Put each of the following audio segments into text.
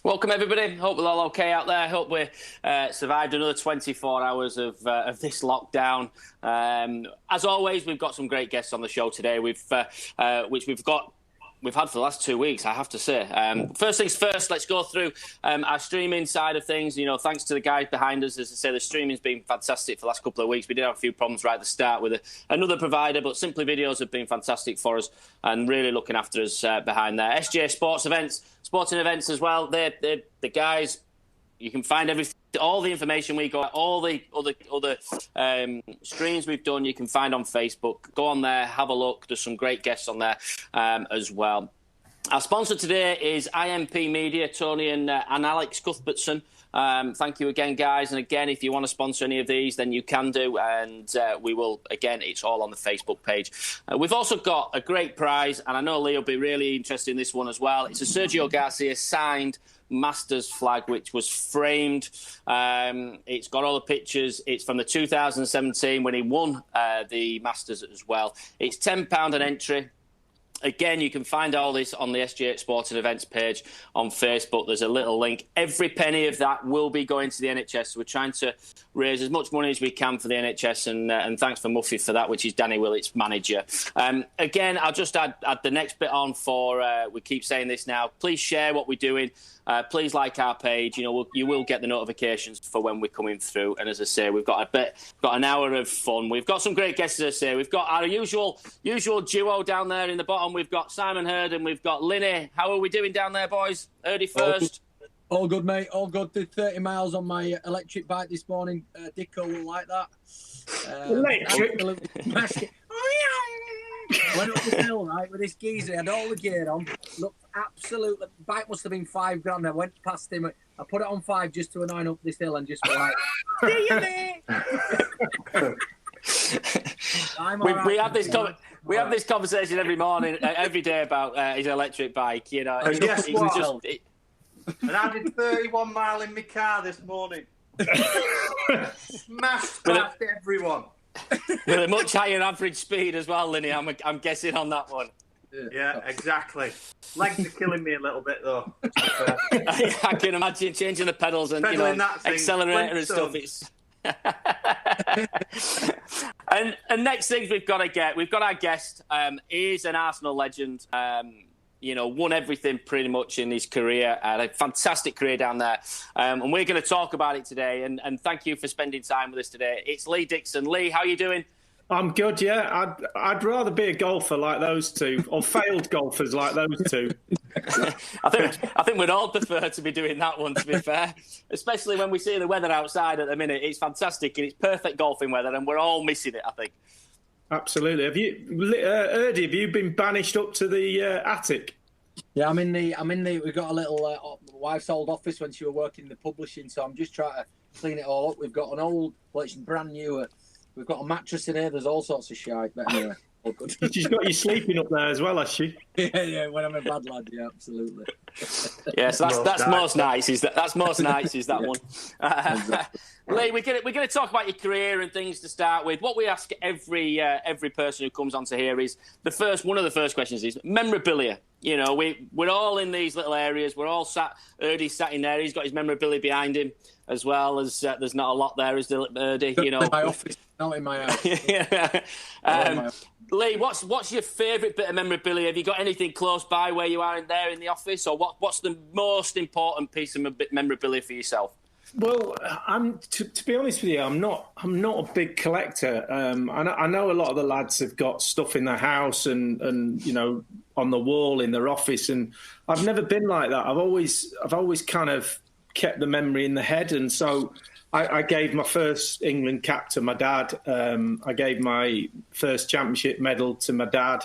Welcome, everybody. Hope we're all okay out there. Hope we survived another 24 hours of this lockdown. As always, we've got some great guests on the show today. We've had for the last 2 weeks, I have to say. First things first, let's go through our streaming side of things. You know, thanks to the guys behind us. As I say, the streaming's been fantastic for the last couple of weeks. We did have a few problems right at the start with another provider, but Simply Videos have been fantastic for us and really looking after us behind there. SJ Sporting Events as well. They're the guys. You can find all the information we got, all the other streams we've done, you can find on Facebook. Go on there, have a look. There's some great guests on there as well. Our sponsor today is IMP Media, Tony and Alex Cuthbertson. Thank you again, guys. And again, if you want to sponsor any of these, then you can do. And we will, again, it's all on the Facebook page. We've also got a great prize, and I know Lee will be really interested in this one as well. It's a Sergio Garcia signed Masters flag, which was framed. It's got all the pictures. It's from the 2017 when he won the Masters as well. It's £10 an entry. Again, you can find all this on the SG Sporting Events page on Facebook. There's a little link. Every penny of that will be going to the NHS. So we're trying to raise as much money as we can for the NHS, and thanks for Muffy for that, which is Danny Willett's manager. Again, I'll just add the next bit on for, we keep saying this now, please share what we're doing. Please like our page. You know, you will get the notifications for when we're coming through. And as I say, we've got an hour of fun. We've got some great guests, as I say. We've got our usual duo down there in the bottom. We've got Simon Hurd and we've got Lynn. How are we doing down there, boys? Hurdy first. All good, mate. All good. Did 30 miles on my electric bike this morning. Dicko will like that. Electric? Went up the hill, right, with this geezer. Had all the gear on. Looked absolute. The bike must have been $5,000. I went past him. I put it on 5 just to annoy him up this hill and just like, see you there. We have this conversation every morning, every day about his electric bike. You know, and guess what? And I did 31 mile in my car this morning. Smashed past everyone. With a much higher average speed as well, Linny, I'm guessing on that one. Yeah, exactly. Legs are killing me a little bit, though. I can imagine changing the pedals and accelerator and stuff. It's and next things we've got our guest. He is an Arsenal legend. You know, won everything pretty much in his career. Had a fantastic career down there. And we're going to talk about it today. And thank you for spending time with us today. It's Lee Dixon. Lee, how are you doing? I'm good, yeah. I'd rather be a golfer like those two, or failed golfers like those two. I think we'd all prefer to be doing that one, to be fair. Especially when we see the weather outside at the minute. It's fantastic and it's perfect golfing weather, and we're all missing it, I think. Absolutely. Have you been banished up to the attic? Yeah, I'm in the. We've got a little wife's old office when she was working in the publishing, so I'm just trying to clean it all up. We've got an old, well, it's brand new. We've got a mattress in here. There's all sorts of shite, but anyway, all good. She's got you sleeping up there as well, has she? Yeah. When I'm a bad lad, yeah, absolutely. Yeah, so that's most nights. That's most nights. Is that one? Lee, we're going to talk about your career and things to start with. What we ask every person who comes onto here is one of the first questions is memorabilia. You know, we're all in these little areas. We're all Hurdy's sat in there. He's got his memorabilia behind him as well as there's not a lot there, is there, Hurdy? You know, in my office, not in my house. Yeah. Lee, what's your favourite bit of memorabilia? Have you got anything close by where you are in the office, or what's the most important piece of memorabilia for yourself? Well, to be honest with you, I'm not a big collector. I know a lot of the lads have got stuff in their house and you know, on the wall in their office, and I've never been like that. I've always kind of kept the memory in the head, and so I gave my first England cap to my dad. I gave my first championship medal to my dad.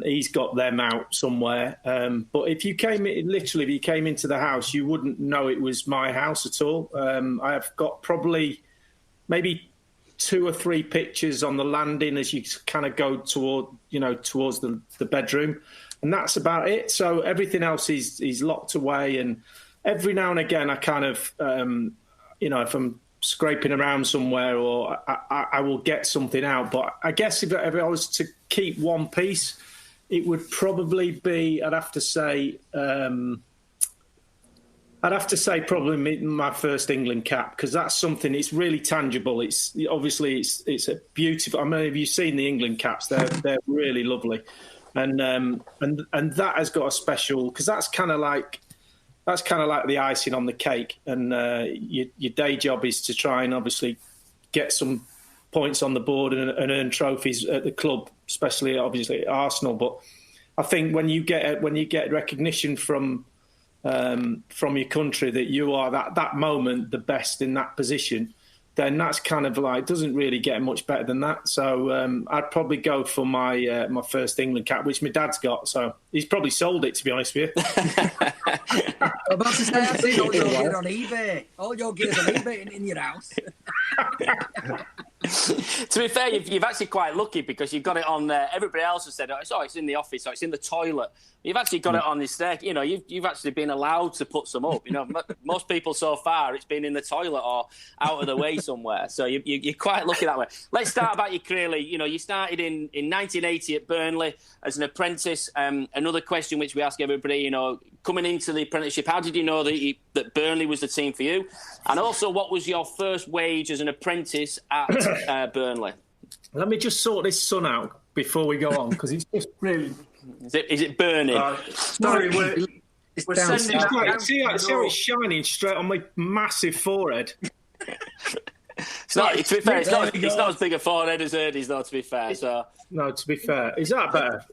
He's got them out somewhere. But if you came into the house, you wouldn't know it was my house at all. I have got probably maybe 2 or 3 pictures on the landing as you kind of go towards the bedroom, and that's about it. So everything else is locked away, and every now and again I kind of, if I'm scraping around somewhere, or I will get something out. But I guess if I was to keep one piece, it would probably be, I'd have to say, I'd have to say probably my first England cap, because that's something, it's really tangible. It's obviously it's a beautiful. I mean, have you seen the England caps? They're really lovely, and that has got a special, because that's kind of like the icing on the cake. And your day job is to try and obviously get some points on the board and earn trophies at the club, especially obviously at Arsenal. But I think when you get recognition from your country that you are that moment the best in that position, then that's kind of like, doesn't really get much better than that. So I'd probably go for my first England cap, which my dad's got. So he's probably sold it, to be honest with you. I'm about to say, I've seen all your gear on eBay. All your gear's on eBay in your house. To be fair, you've actually quite lucky, because you've got it on there. Everybody else has said, it's in the office, or it's in the toilet. You've actually got it on this stair. You know, you've actually been allowed to put some up. You know, most people so far, it's been in the toilet or out of the way somewhere. So you're quite lucky that way. Let's start about your career, Lee. You know, you started in 1980 at Burnley as an apprentice. Another question which we ask everybody, you know, coming into the apprenticeship, how did you know that Burnley was the team for you? And also, what was your first wage as an apprentice at Burnley? Let me just sort this sun out before we go on, because it's just really... Is it burning? Sorry, we're sending that. See how it's shining straight on my massive forehead. To be fair, it's not as big a forehead as Hurdy's, though, to be fair. So. No, to be fair. Is that better?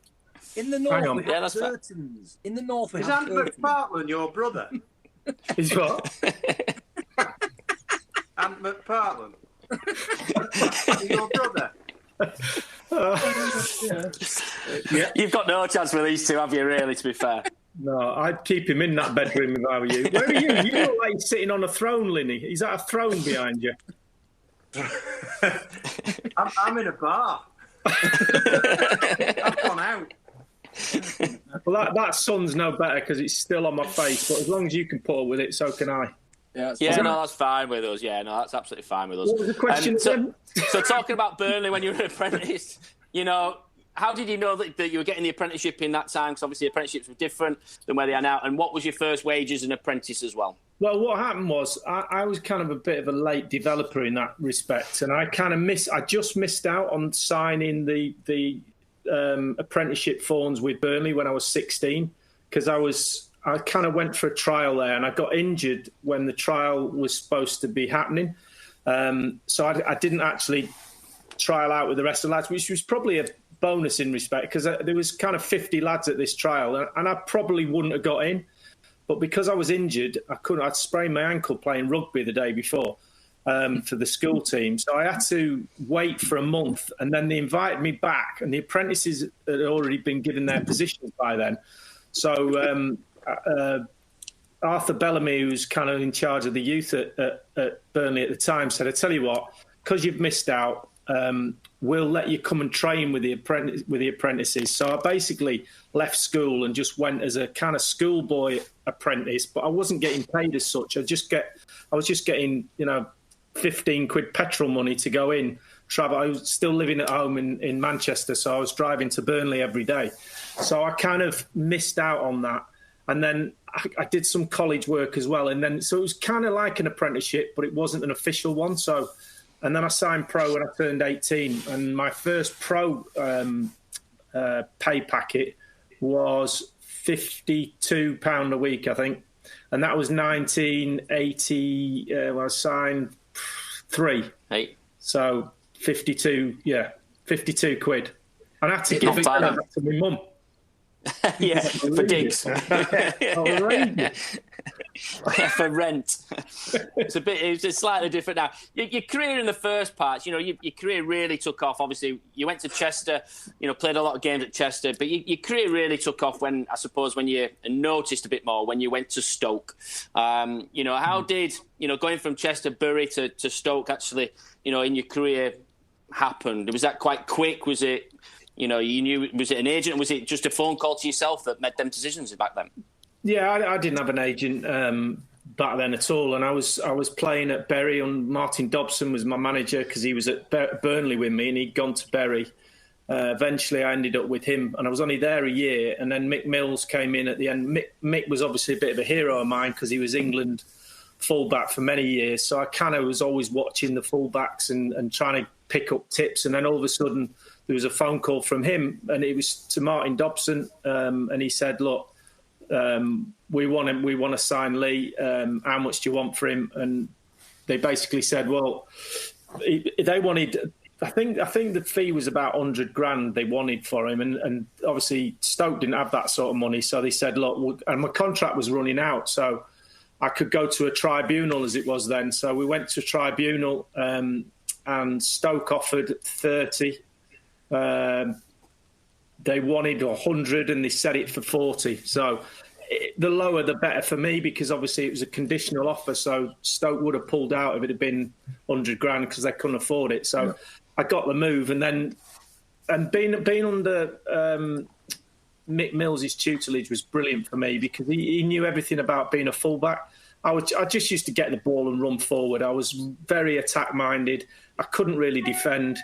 In the north, we have curtains. In the north, we have curtains. Is Ant McPartland your brother? Is what? Ant McPartland? Your brother? Yeah. You've got no chance with these two, have you, really, to be fair? No, I'd keep him in that bedroom if I were you. Where are you? You look like you're sitting on a throne, Linny. Is that a throne behind you? I'm in a bar. I've gone out. Well, that sun's no better because it's still on my face, but as long as you can put up with it, so can I. That's fine with us. Yeah, no, that's absolutely fine with us. What was the question so talking about Burnley when you were an apprentice, you know, how did you know that you were getting the apprenticeship in that time? Because obviously apprenticeships were different than where they are now. And what was your first wage as an apprentice as well? Well, what happened was I was kind of a bit of a late developer in that respect, and I just missed out on signing the apprenticeship forms with Burnley when I was 16, because I kind of went for a trial there, and I got injured when the trial was supposed to be happening. So I didn't actually trial out with the rest of the lads, which was probably a bonus in respect, because there was kind of 50 lads at this trial, and I probably wouldn't have got in. But because I was injured, I'd sprained my ankle playing rugby the day before for the school team. So I had to wait for a month, and then they invited me back, and the apprentices had already been given their positions by then. So Arthur Bellamy, who was kind of in charge of the youth at Burnley at the time, said, I tell you what, because you've missed out, we'll let you come and train with the apprentices. So I basically left school and just went as a kind of schoolboy apprentice, but I wasn't getting paid as such. I was just getting, 15 quid petrol money to go in, travel. I was still living at home in Manchester, so I was driving to Burnley every day. So I kind of missed out on that. And then I did some college work as well. And then, so it was kind of like an apprenticeship, but it wasn't an official one. So, and then I signed pro when I turned 18. And my first pro pay packet was £52 a week, I think. And that was 1980, when I signed 3. Hey. So 52 quid. And I had to give it to my mum. Yeah, for digs. For rent. It's slightly different now. Your career in the first part, your career really took off. Obviously, you went to Chester, played a lot of games at Chester, but your career really took off when you noticed a bit more when you went to Stoke. How did, going from Chester, Bury to Stoke actually, in your career happened? Was that quite quick? Was it... you knew, was it an agent, or was it just a phone call to yourself that made them decisions back then? Yeah, I didn't have an agent back then at all, and I was playing at Bury, and Martin Dobson was my manager because he was at Burnley with me, and he'd gone to Bury, Eventually, I ended up with him, and I was only there a year. And then Mick Mills came in at the end. Mick was obviously a bit of a hero of mine because he was England fullback for many years. So I kind of was always watching the fullbacks and trying to pick up tips. And then all of a sudden, there was a phone call from him, and it was to Martin Dobson, and he said, "Look, we want him. We want to sign Lee. How much do you want for him?" And they basically said, "Well, they wanted." I think the fee was about 100 grand they wanted for him, and obviously Stoke didn't have that sort of money, so they said, "Look," and my contract was running out, so I could go to a tribunal as it was then. So we went to a tribunal, and Stoke offered 30. They wanted 100, and they set it for 40. So the lower the better for me, because obviously it was a conditional offer. So Stoke would have pulled out if it had been 100 grand because they couldn't afford it. So I got the move, and being under Mick Mills' tutelage was brilliant for me because he knew everything about being a fullback. I just used to get the ball and run forward. I was very attack-minded. I couldn't really defend.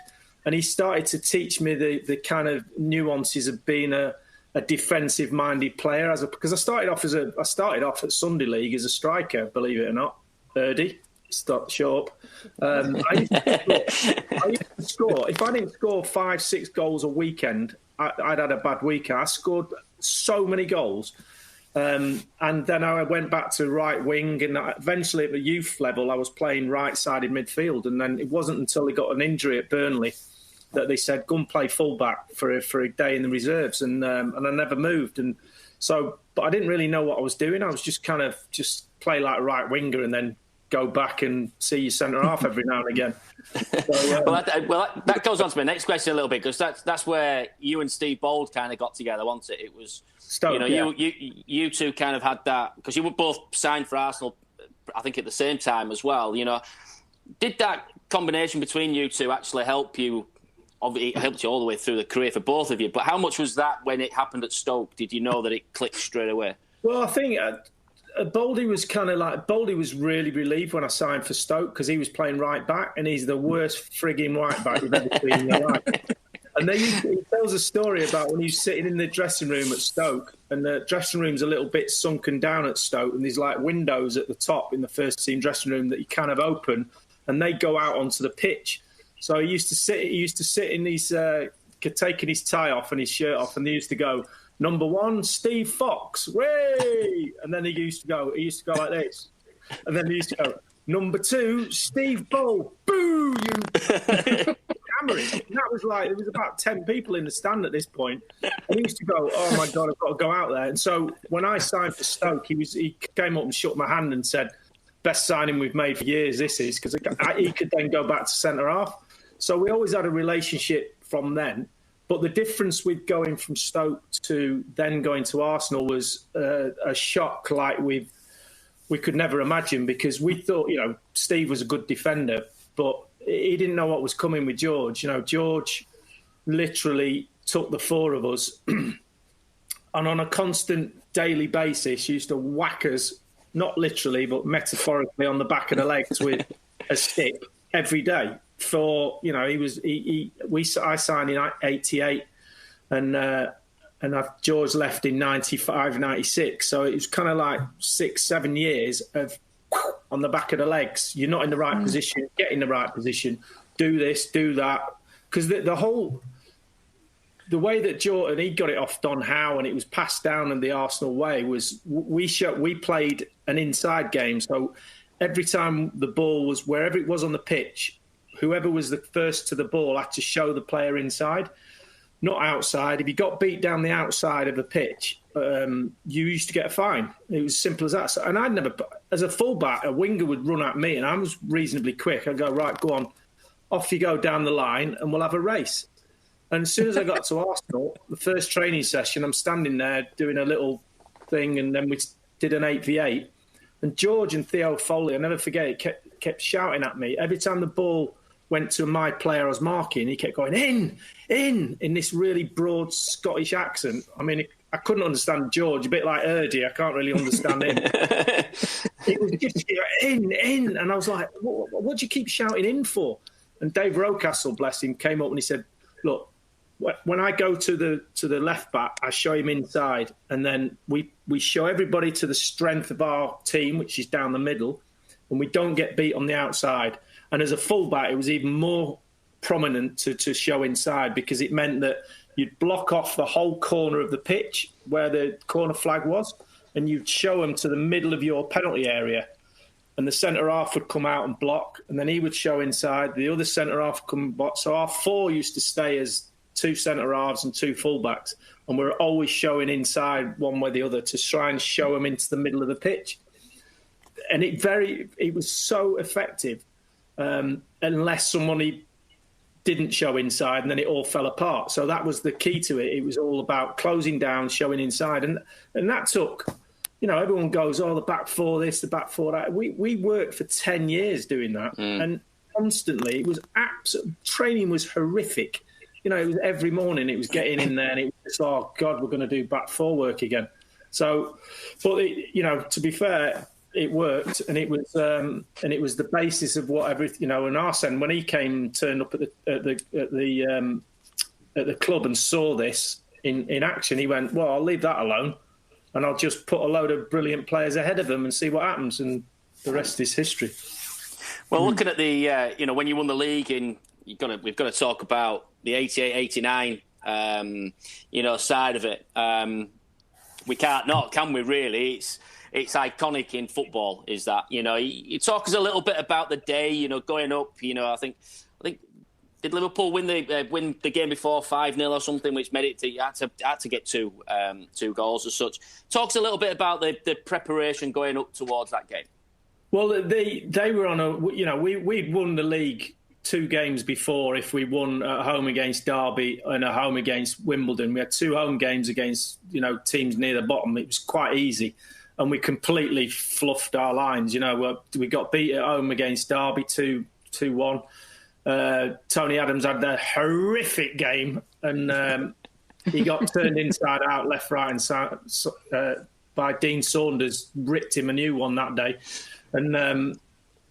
And he started to teach me the kind of nuances of being a defensive-minded player. Because I started off at Sunday League as a striker, believe it or not. Hurdy, show up. I used to score. If I didn't score 5-6 goals a weekend, I'd had a bad weekend. I scored so many goals. And then I went back to right wing, and eventually at the youth level, I was playing right-sided midfield. And then it wasn't until he got an injury at Burnley that they said, "Go and play fullback for a day in the reserves," and I never moved. And so, but I didn't really know what I was doing. I was just kind of play like a right winger and then go back and see your centre half every now and again. So, that goes on to my next question a little bit, because that's where you and Steve Bold kind of got together, wasn't it? It was Stoke, you two kind of had that, because you were both signed for Arsenal, I think at the same time as well. Did that combination between you two actually help you? It helped you all the way through the career for both of you, but how much was that when it happened at Stoke? Did you know that it clicked straight away? Well, I think Baldy was really relieved when I signed for Stoke, because he was playing right back, and he's the worst frigging right back you've ever seen in your life. And then he tells a story about when he was sitting in the dressing room at Stoke, and the dressing room's a little bit sunken down at Stoke, and there's like windows at the top in the first team dressing room that you kind of open, and they go out onto the pitch. So he used to sit in his taking his tie off and his shirt off, and he used to go, "Number 1, Steve Fox, way!" And then he used to go like this, and then he used to go, "Number 2, Steve Bull, boo!" Hammering. And that was like, there was about 10 people in the stand at this point, and he used to go, "Oh my God, I've got to go out there." And so when I signed for Stoke, he came up and shook my hand and said, "Best signing we've made for years, this is," because he could then go back to centre half. So we always had a relationship from then. But the difference with going from Stoke to then going to Arsenal was a shock like we could never imagine, because we thought, Steve was a good defender, but he didn't know what was coming with George. George literally took the 4 of us and on a constant daily basis used to whack us, not literally, but metaphorically, on the back of the legs with a stick every day. I signed in 88, and George left in 95, 96. So it was kind of like 6-7 years of on the back of the legs. You're not in the right position, get in the right position, do this, do that. Because the way that Jordan, he got it off Don Howe and it was passed down in the Arsenal way, was we played an inside game. So every time the ball was, wherever it was on the pitch, whoever was the first to the ball had to show the player inside, not outside. If you got beat down the outside of the pitch, you used to get a fine. It was as simple as that. So, and I'd never, as a fullback, a winger would run at me, and I was reasonably quick. I'd go, "Right, go on, off you go down the line, and we'll have a race." And as soon as I got to Arsenal, the first training session, I'm standing there doing a little thing, and then we did an 8v8. And George and Theo Foley, I'll never forget it, kept shouting at me every time the ball went to my player I was marking. He kept going, in this really broad Scottish accent. I mean, I couldn't understand George, a bit like Hurdy. I can't really understand him. It was just in. And I was like, what do you keep shouting in for? And Dave Rocastle, bless him, came up and he said, "Look, when I go to the left back, I show him inside, and then we show everybody to the strength of our team, which is down the middle, and we don't get beat on the outside. And as a fullback, it was even more prominent to show inside, because it meant that you'd block off the whole corner of the pitch where the corner flag was, and you'd show them to the middle of your penalty area. And the centre-half would come out and block, and then he would show inside. The other centre-half would come and block. So our four used to stay as 2 centre-halves and 2 full-backs, and we were always showing inside one way or the other to try and show them into the middle of the pitch. And it was so effective, unless somebody didn't show inside, and then it all fell apart. So that was the key to it. It was all about closing down, showing inside. And that took... everyone goes, the back four this, the back four that. We worked for 10 years doing that. And constantly, it was training was horrific. It was every morning, it was getting in there and it was just, oh, God, we're going to do back four work again. So, but, to be fair, it worked, and it was the basis of whatever, and Arsene, when he turned up at the club and saw this in action, he went, well, I'll leave that alone. And I'll just put a load of brilliant players ahead of them and see what happens. And the rest is history. Well, looking at the, when you won the league, we've got to talk about the 88-89, side of it. We can't not, can we? Really, it's iconic in football. Is that you talk us a little bit about the day, going up. I think. Did Liverpool win the game before 5-0 or something, which made it you had to get two goals as such? Talk us a little bit about the preparation going up towards that game. Well, they were on we'd won the league 2 games before if we won at home against Derby and at home against Wimbledon. We had 2 home games against teams near the bottom. It was quite easy, and we completely fluffed our lines. We got beat at home against Derby 2-1. Tony Adams had a horrific game, and he got turned inside out, left, right, and side by Dean Saunders. Ripped him a new one that day, and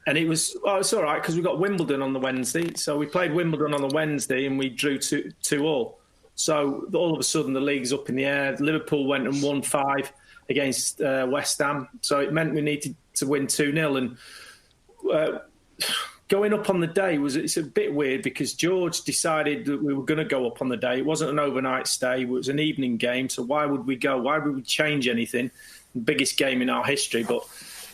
it was it's all right because we got Wimbledon on the Wednesday. So we played Wimbledon on the Wednesday and we drew 2-2. So all of a sudden the league's up in the air. Liverpool went and won 5 against West Ham, so it meant we needed to win 2-0 and. Going up on the day it's a bit weird because George decided that we were going to go up on the day. It wasn't an overnight stay. It was an evening game. So why would we go? Why would we change anything? The biggest game in our history. But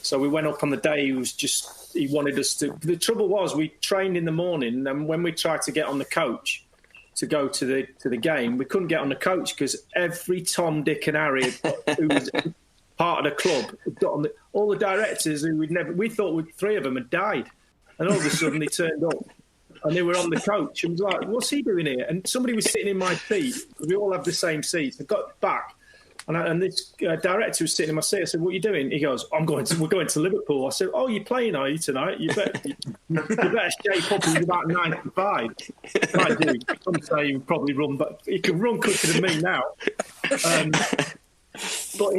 so we went up on the day. He wanted us to. The trouble was we trained in the morning, and when we tried to get on the coach to go to the game, we couldn't get on the coach because every Tom, Dick and Harry who was part of the club got on all the directors who we thought 3 of them had died. And all of a sudden, they turned up and they were on the coach and was like, what's he doing here? And somebody was sitting in my seat. We all have the same seats. I got back and this director was sitting in my seat. I said, what are you doing? He goes, we're going to Liverpool. I said, oh, you're playing, are you, tonight? You better shape up. He's about 95. I do. Some say he would probably run, but he can run quicker than me now. But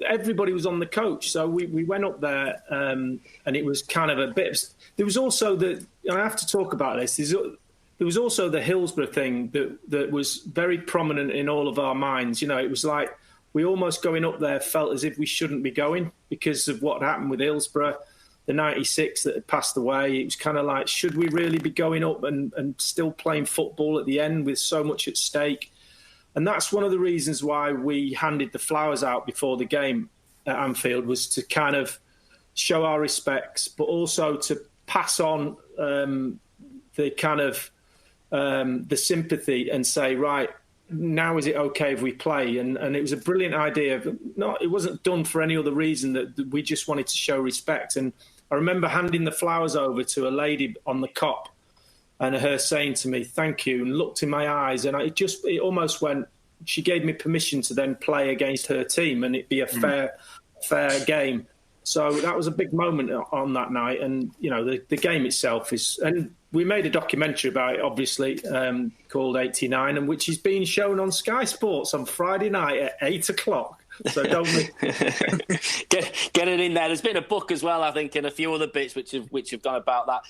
everybody was on the coach, so we went up there, and it was kind of a bit. There was also I have to talk about this. There was also the Hillsborough thing that was very prominent in all of our minds. It was like we almost going up there felt as if we shouldn't be going because of what happened with Hillsborough, the 96 that had passed away. It was kind of like, should we really be going up and still playing football at the end with so much at stake? And that's one of the reasons why we handed the flowers out before the game at Anfield, was to kind of show our respects, but also to pass on the kind of the sympathy and say, right, now is it okay if we play? And it was a brilliant idea. It wasn't done for any other reason, that we just wanted to show respect. And I remember handing the flowers over to a lady on the cop, and her saying to me, thank you, and looked in my eyes. And it almost went, she gave me permission to then play against her team and it'd be a fair game. So that was a big moment on that night. And, the game itself is... And we made a documentary about it, obviously, called 89, and which is being shown on Sky Sports on Friday night at 8:00. So don't get it in there. There's been a book as well, I think, and a few other bits which have gone about that.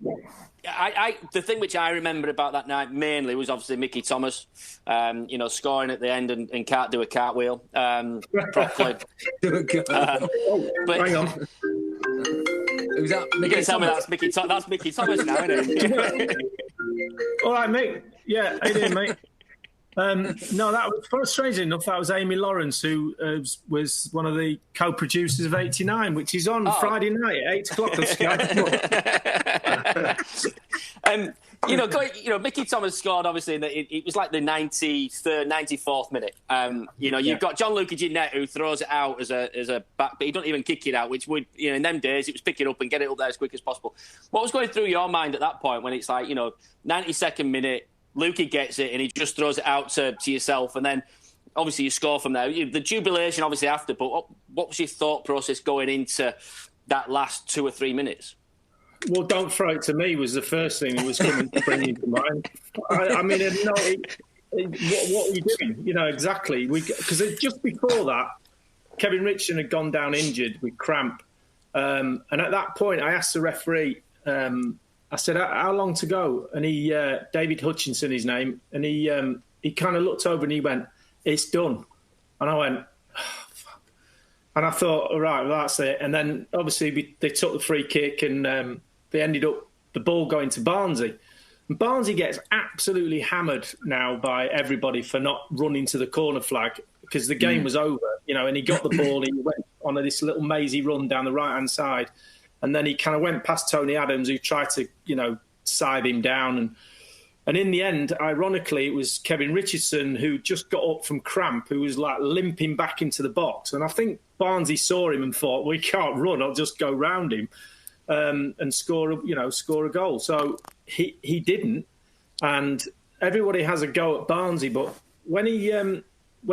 The thing which I remember about that night mainly was obviously Mickey Thomas, scoring at the end and can't do a cartwheel properly. But hang on. Who's that? You're going to tell me that's Mickey Thomas now, isn't it? All right, mate. Yeah, how you doing, mate? No, that was, strangely enough, that was Amy Lawrence, who was one of the co-producers of 89, which is on Friday night at 8 o'clock on Sky. Mickey Thomas scored, obviously, it was like the 93rd, 94th minute. You've got Gianluca Ginette, who throws it out as a back, but he don't even kick it out, which would, in them days, it was pick it up and get it up there as quick as possible. What was going through your mind at that point when it's like, 92nd minute, Lukey gets it and he just throws it out to yourself, and then obviously you score from there. The jubilation obviously after, but what was your thought process going into that last 2 or 3 minutes? Well, don't throw it to me was the first thing that was bringing to mind. What are you doing? Exactly. Because just before that, Kevin Richardson had gone down injured with cramp, and at that point I asked the referee. I said, how long to go? And he, David Hutchinson, his name, and he kind of looked over and he went, it's done. And I went, oh, fuck. And I thought, all right, well, that's it. And then obviously they took the free kick and they ended up the ball going to Barnsley. And Barnsley gets absolutely hammered now by everybody for not running to the corner flag because the game was over, and he got the ball and he went on this little mazy run down the right-hand side. And then he kind of went past Tony Adams, who tried to, side him down. And in the end, ironically, it was Kevin Richardson who just got up from cramp, who was like limping back into the box. And I think Barnsley saw him and thought, well, he can't run, I'll just go round him and score a goal. So he didn't. And everybody has a go at Barnsley. But when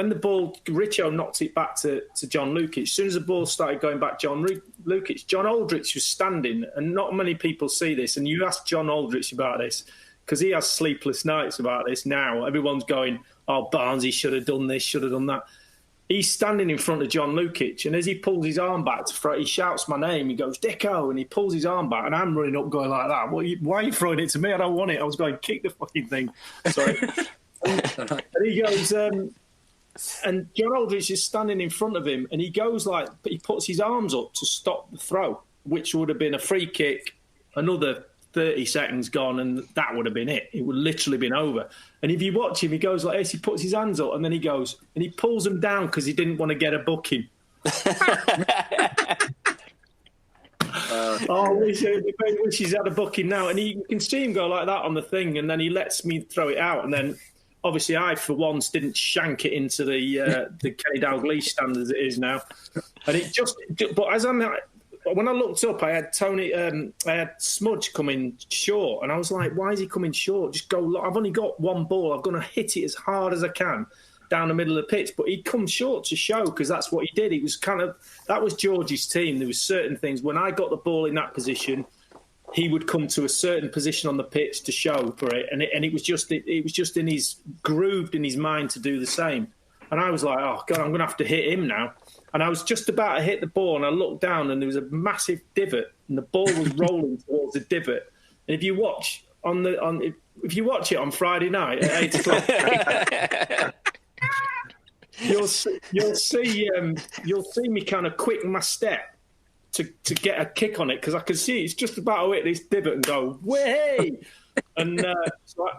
the ball, Richo knocked it back to John Lukic. As soon as the ball started going back, John Lukic, John Aldrich was standing, and not many people see this. And you ask John Aldrich about this, because he has sleepless nights about this now. Everyone's going, oh, Barnsley should have done this, should have done that. He's standing in front of John Lukic, and as he pulls his arm back to throw, he shouts my name. He goes, Dicko, and he pulls his arm back, and I'm running up going like that. Why are you throwing it to me? I don't want it. I was going, kick the fucking thing. Sorry. And he goes... And John Aldrich is standing in front of him, and he goes he puts his arms up to stop the throw, which would have been a free kick, another 30 seconds gone, and that would have been it. It would literally been over. And if you watch him, he goes like this, he puts his hands up, and then he goes, and he pulls them down because he didn't want to get a booking. I wish he's had a booking now. And you can see him go like that on the thing, and then he lets me throw it out, and then... Obviously, I, for once, didn't shank it into the Kenny Dalglish stand as it is now. And it just... But when I looked up, I had Smudge coming short. And I was like, why is he coming short? Just go... I've only got one ball. I'm going to hit it as hard as I can down the middle of the pitch. But he'd come short to show, because that's what he did. It was kind of... That was George's team. There was certain things. When I got the ball in that position... he would come to a certain position on the pitch to show for it, and it was just in his grooved in his mind to do the same. And I was like, oh God, I'm going to have to hit him now. And I was just about to hit the ball, and I looked down, and there was a massive divot, and the ball was rolling towards the divot. And if you watch it on Friday night at 8 o'clock, you'll see me kind of quick my step to get a kick on it, because I could see it's just about to hit this divot and go, way! And so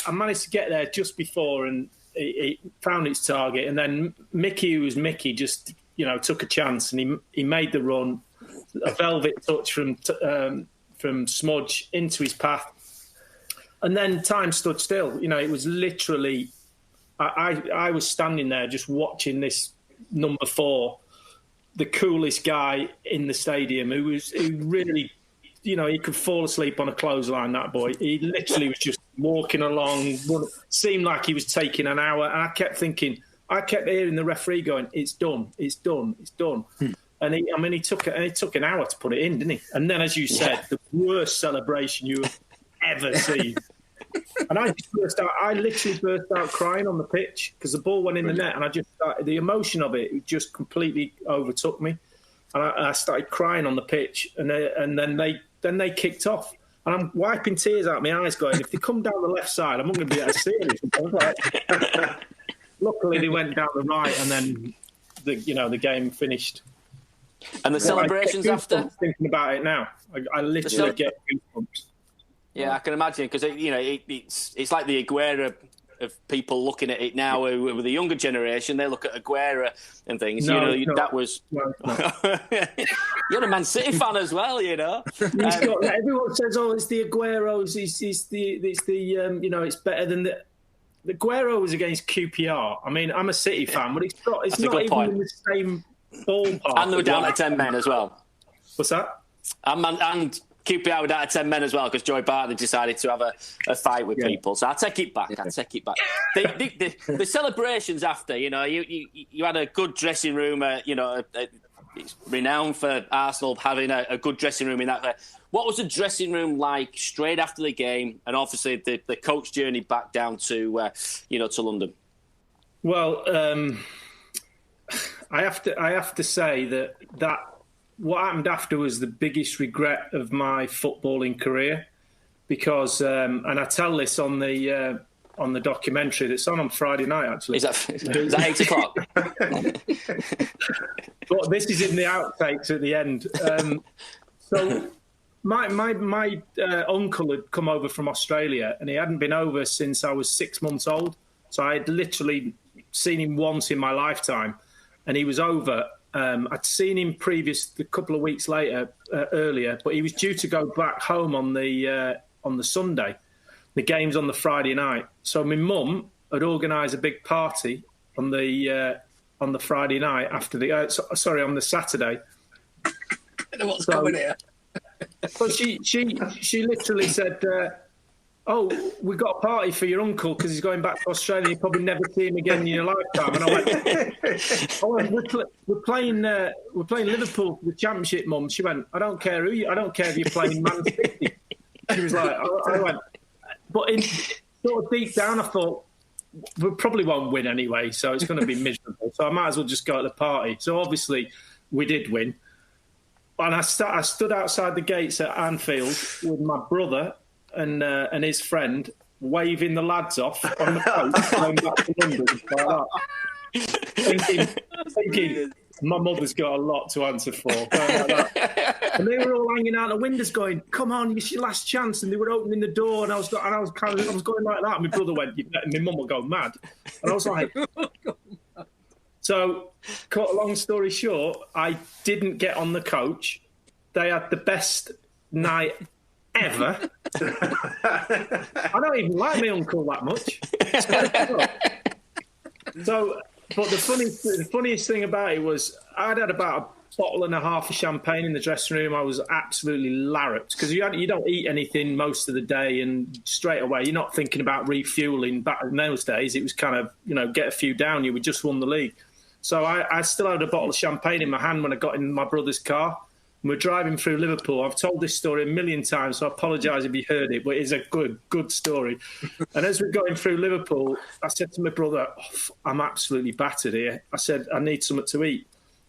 I managed to get there just before, and it found its target. And then Mickey, who was Mickey, just, took a chance, and he made the run, a velvet touch from Smudge into his path. And then time stood still. It was literally, I was standing there just watching this number 4, the coolest guy in the stadium, who really, he could fall asleep on a clothesline, that boy. He literally was just walking along, seemed like he was taking an hour. And I kept hearing the referee going, it's done, it's done, it's done. And he took an hour to put it in, didn't he? And then, as you said, the worst celebration you have ever seen. And I literally burst out crying on the pitch because the ball went in the net, and the emotion of it just completely overtook me, and I started crying on the pitch, and then they kicked off, And I'm wiping tears out of my eyes going, if they come down the left side, I'm not going to be able to see anything. Luckily, they went down the right, and then the game finished. And the celebrations after? Thinking about it now, I literally get goosebumps. Yeah, I can imagine, because it's like the Aguero of people looking at it now with the younger generation. They look at Aguero and things. That was. No, you're a Man City fan as well, Everyone says, "Oh, it's the Agueros. It's better than the Aguero was against QPR." I mean, I'm a City fan, but it's not even in the same ballpark. And they were down to 10 men as well. What's that? And QPR were down to 10 men as well, because Joy Bartley decided to have a fight with people. So I take it back. The celebrations after, you had a good dressing room. It's renowned for Arsenal having a good dressing room in that. What was the dressing room like straight after the game, and obviously the coach journey back down to to London? Well, I have to say that what happened after was the biggest regret of my footballing career, because and I tell this on the documentary that's on Friday night, actually. Is that 8 o'clock? But this is in the outtakes at the end. So my uncle had come over from Australia, and he hadn't been over since I was 6 months old. So I had literally seen him once in my lifetime, and he was over. I'd seen him a couple of weeks earlier, but he was due to go back home on the Sunday. The game's on the Friday night. So my mum had organised a big party on the Friday night after on the Saturday. I don't know what's going here. So she literally said, "Oh, we got a party for your uncle because he's going back to Australia. You probably never see him again in your lifetime." And I went, "We're playing Liverpool for the Championship, Mum." She went, I don't care if you're playing Man City." She was like, I went, but sort of deep down, I thought, we probably won't win anyway, so it's going to be miserable. So I might as well just go to the party. So obviously, we did win. And I stood outside the gates at Anfield with my brother and his friend, waving the lads off on the boat going back to London. Thinking my mother's got a lot to answer for. And they were all hanging out the windows going, "Come on, it's your last chance." And they were opening the door, and I was going like that. And my brother went, "My mum will go mad." And I was like, so, cut a long story short, I didn't get on the coach. They had the best night ever. I don't even like my uncle that much. But the funniest thing about it was I'd had about a bottle and a half of champagne in the dressing room. I was absolutely larruped because you don't eat anything most of the day, and straight away you're not thinking about refueling. Back in those days, it was kind of, get a few down. We just won the league. So I still had a bottle of champagne in my hand when I got in my brother's car. And we're driving through Liverpool. I've told this story a million times, so I apologise if you heard it, but it's a good story. And as we're going through Liverpool, I said to my brother, "I'm absolutely battered here." I said, "I need something to eat."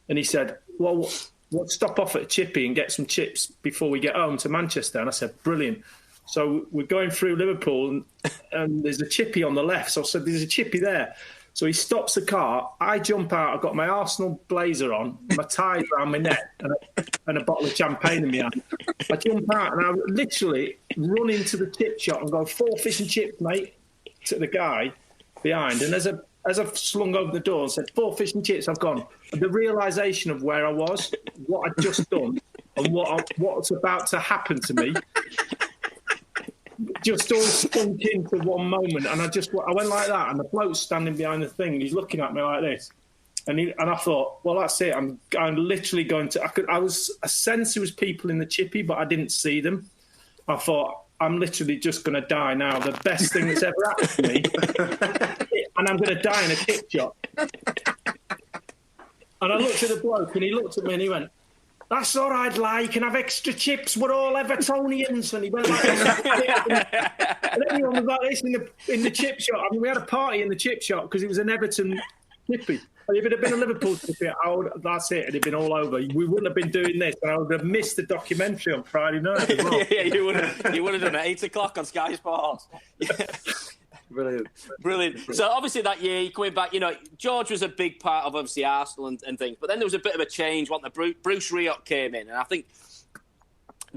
And he said, "Well, we'll stop off at a chippy and get some chips before we get home to Manchester." And I said, "Brilliant." So we're going through Liverpool, and there's a chippy on the left. So I said, "There's a chippy there." So he stops the car. I jump out. I've got my Arsenal blazer on, my tie around my neck, and a bottle of champagne in my hand. I jump out and I literally run into the chip shop and go, "4 fish and chips, mate," to the guy behind. And as I've slung over the door and said, "4 fish and chips," I've gone. The realisation of where I was, what I'd just done, and what's about to happen to me, just all stunk into one moment. And I went like that, and the bloke's standing behind the thing, and he's looking at me like this. And I thought, well, that's it. I'm literally going to. I sensed there was people in the chippy, but I didn't see them. I thought, I'm literally just going to die now. The best thing that's ever happened to me, and I'm going to die in a chip shop. And I looked at the bloke, and he looked at me, and he went, "That's all I'd like, and have extra chips. We're all Evertonians." And he went like this. And everyone was like this in the chip shop. I mean, we had a party in the chip shop because it was an Everton chippy. If it had been a Liverpool ticket, that's it. It'd have been all over. We wouldn't have been doing this, and I would have missed the documentary on Friday night as well. Yeah, you would have done it at 8 o'clock on Sky Sports. Brilliant. So obviously that year, coming back, George was a big part of obviously Arsenal and things, but then there was a bit of a change when Bruce Rioch came in, and I think,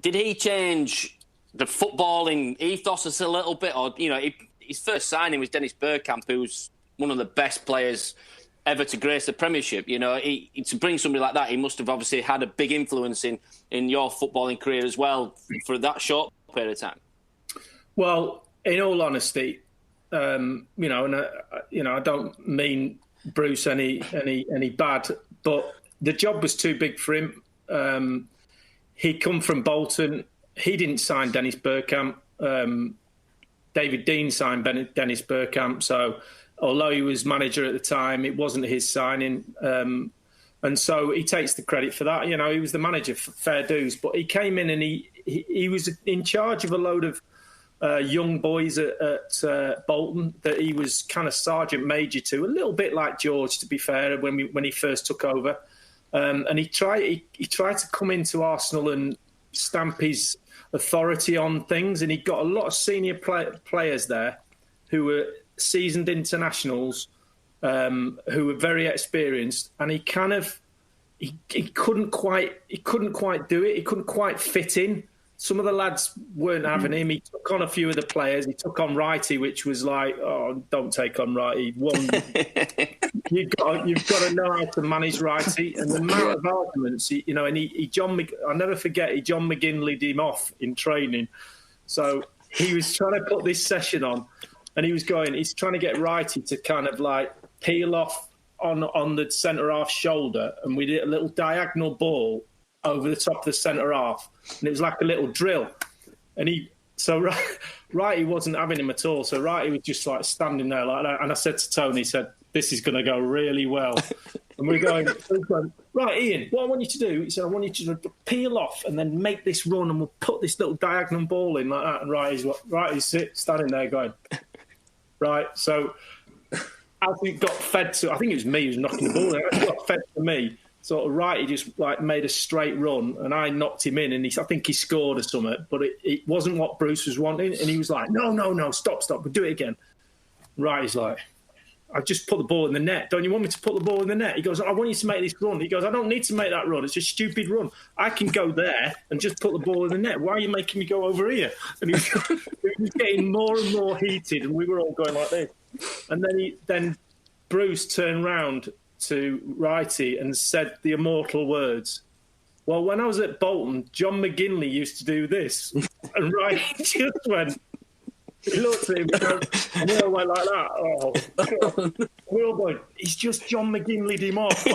did he change the footballing ethos a little bit, or his first signing was Dennis Bergkamp, who's one of the best players ever to grace the Premiership. To bring somebody like that, he must have obviously had a big influence in your footballing career as well for that short period of time. Well, in all honesty, I don't mean Bruce any bad, but the job was too big for him. He'd come from Bolton. He didn't sign Dennis Bergkamp. David Dean signed Dennis Bergkamp. So although he was manager at the time, it wasn't his signing. And so he takes the credit for that. He was the manager, for fair dues. But he came in and he was in charge of a load of young boys at Bolton that he was kind of sergeant major to, a little bit like George, to be fair, when he first took over. And he tried to come into Arsenal and stamp his authority on things, and he got a lot of senior players there who were seasoned internationals, who were very experienced, and he couldn't quite do it. He couldn't quite fit in. Some of the lads weren't having him. He took on a few of the players. He took on Wrighty, which was like, oh, don't take on Wrighty. You've got to know how to manage Wrighty. And the amount of arguments, I'll never forget, John McGinley'd him off in training. So he was trying to put this session on, and he's trying to get Wrighty to kind of like peel off on the centre-half shoulder, and we did a little diagonal ball over the top of the centre half, and it was like a little drill. And Wrighty wasn't having him at all. So Wrighty was just like standing there like that. And I said to Tony, this is going to go really well. And we're going, right, Ian, what I want you to do, he said, I want you to peel off and then make this run, and we'll put this little diagonal ball in like that. And Wrighty's standing there going, right. So as it got fed to, I think it was me who was knocking the ball in. As it got fed to me, sort of right, he just like made a straight run, and I knocked him in, and I think he scored or something, but it wasn't what Bruce was wanting, and he was like, no, stop, we'll do it again. Right, he's like, I just put the ball in the net. Don't you want me to put the ball in the net? He goes, I want you to make this run. He goes, I don't need to make that run. It's a stupid run. I can go there and just put the ball in the net. Why are you making me go over here? And he was getting more and more heated, and we were all going like this. And then Bruce turned round to Wrighty and said the immortal words, well, when I was at Bolton, John McGinley used to do this. And Wrighty just went, he looked at him and we all went like that. Oh, God. We all going, he's just John McGinley'd him off.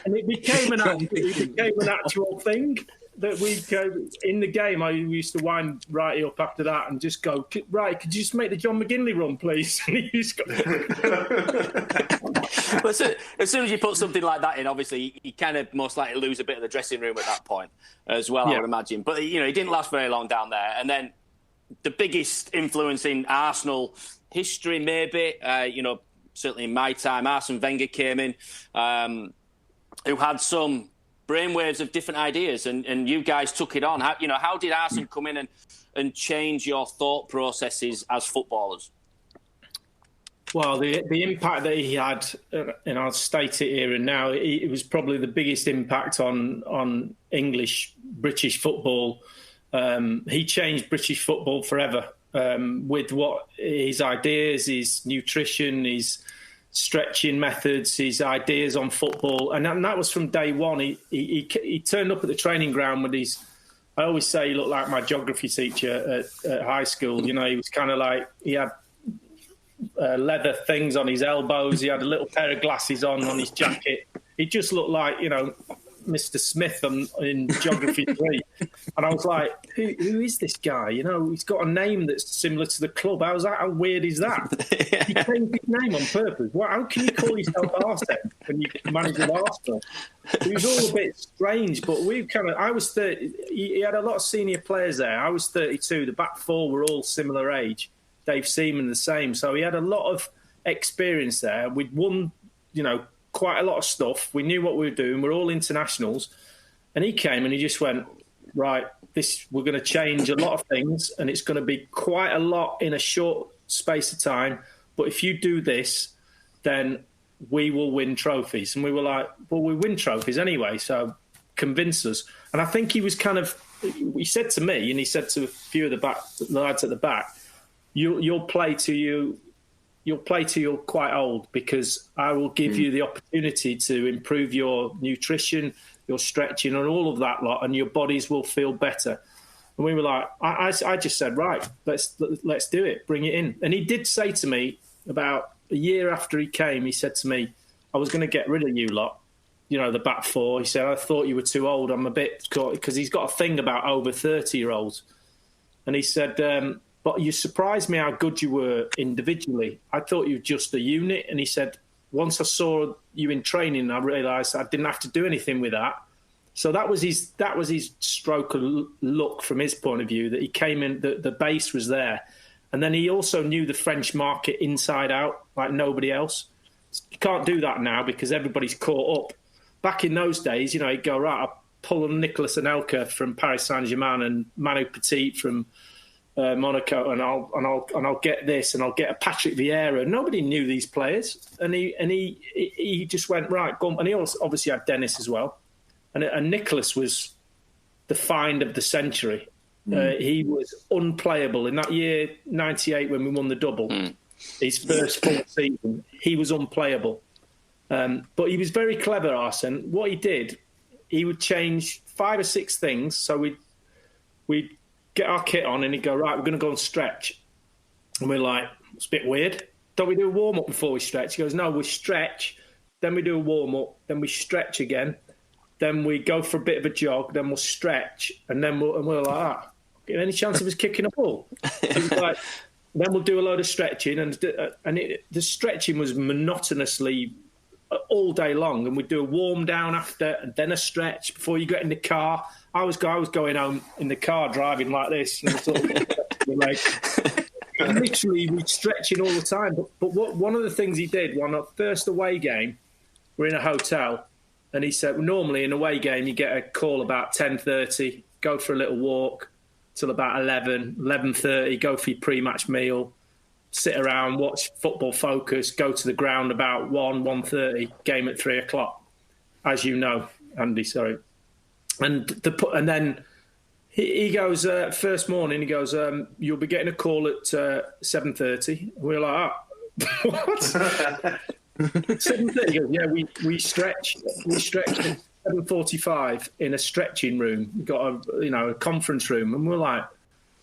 And it became an actual thing that we go in the game. I used to wind Wrighty up after that and just go, right, could you just make the John McGinley run, please? And he used to go. Well, as soon as you put something like that in, obviously you kind of most likely lose a bit of the dressing room at that point as well, yeah. I would imagine. But he didn't last very long down there. And then the biggest influence in Arsenal history, maybe, certainly in my time, Arsene Wenger came in, who had some brainwaves of different ideas, and you guys took it on. How did Arsene come in and change your thought processes as footballers? Well, the impact that he had, and I'll state it here and now, it was probably the biggest impact on British football. He changed British football forever with what his ideas, his nutrition, his stretching methods, his ideas on football, and that was from day one. He turned up at the training ground with his. I always say he looked like my geography teacher at high school. He was kind of like, he had leather things on his elbows. He had a little pair of glasses on his jacket. He just looked like Mr. Smith in Geography 3. And I was like, who is this guy? He's got a name that's similar to the club. How weird is that? He changed his name on purpose. How can you call yourself Arsene when you manage with Arsenal? It was all a bit strange, but I was 30. He had a lot of senior players there. I was 32. The back four were all similar age. Dave Seaman the same. So he had a lot of experience there. We'd won, quite a lot of stuff. We knew what we were doing. We're all internationals. And he came and he just went, right, we're going to change a lot of things, and it's going to be quite a lot in a short space of time. But if you do this, then we will win trophies. And we were like, well, we win trophies anyway, so convince us. And I think he was he said to me, and he said to a few of the lads at the back, you'll play till you're quite old, because I will give you the opportunity to improve your nutrition, your stretching and all of that lot, and your bodies will feel better. And we were like, I just said, right, let's do it, bring it in. And he did say to me about a year after he came, he said to me, I was going to get rid of you lot, the back four. He said, I thought you were too old. I'm a bit, because he's got a thing about over 30-year-olds. And he said, but you surprised me how good you were individually. I thought you were just a unit. And he said, once I saw you in training, I realised I didn't have to do anything with that. So that was his stroke of luck from his point of view, that he came in, the base was there. And then he also knew the French market inside out like nobody else. You can't do that now because everybody's caught up. Back in those days, he'd go, right, I'll pull on Nicolas Anelka from Paris Saint-Germain and Manu Petit from Monaco, and I'll get this, and I'll get a Patrick Vieira. Nobody knew these players, and he just went, right, go on. And he also obviously had Dennis as well, and Nicolas was the find of the century. He was unplayable in that year '98 when we won the double. His first full season, he was unplayable. But he was very clever, Arsene. What he did, he would change 5 or 6 things. So we'd get our kit on and he'd go, right, we're going to go and stretch. And we're like, it's a bit weird. Don't we do a warm-up before we stretch? He goes, no, we stretch, then we do a warm-up, then we stretch again, then we go for a bit of a jog, then we'll stretch, and then we're like, any chance of us kicking a ball? Like, then we'll do a load of stretching, and the stretching was monotonously all day long, and we'd do a warm down after, and then a stretch before you get in the car. I was going home in the car driving like this, sort of, and literally we're stretching all the time. But one of the things he did, on our first away game, we're in a hotel, and he said, normally in an away game you get a call about 10:30, go for a little walk till about 11:30, go for your pre-match meal, sit around, watch Football Focus, go to the ground about 1:30, game at 3 o'clock, as you know, Andy, sorry. And then he goes, first morning, he goes, you'll be getting a call at 7:30. We're like, what? 7:30? He goes, yeah, we stretch at 7:45 in a stretching room. We've got a conference room, and we're like,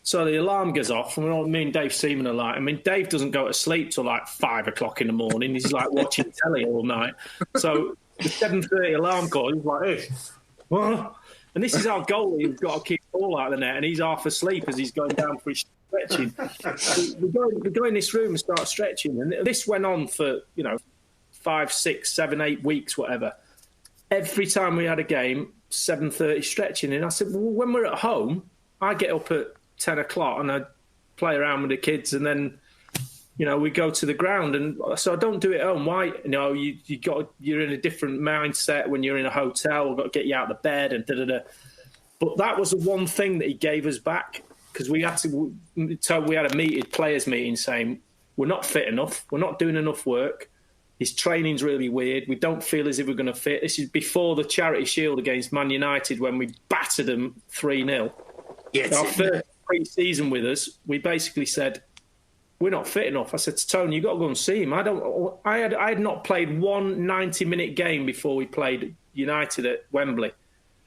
so the alarm goes off, and me and Dave Seaman are like, Dave doesn't go to sleep till like 5 o'clock in the morning. He's like watching telly all night. So the 7:30 alarm call, he's like, hey, what? And this is our goalie who's got to keep the ball out of the net, and he's half asleep as he's going down for his stretching. We go in this room and start stretching, and this went on for 5, 6, 7, 8 weeks, whatever. Every time we had a game, 7:30 stretching, and I said, well, when we're at home, I get up at 10 o'clock and I play around with the kids, and then we go to the ground, and so I don't do it at home. Why? You're in a different mindset when you're in a hotel. We've got to get you out of the bed and da-da-da. But that was the one thing that he gave us back, because we had a players meeting saying, we're not fit enough, we're not doing enough work, his training's really weird, we don't feel as if we're going to fit. This is before the Charity Shield against Man United when we battered them 3-0. Yes. Our first pre-season with us, we basically said, we're not fit enough. I said to Tony, you've got to go and see him. I had not played one 90-minute game before we played United at Wembley,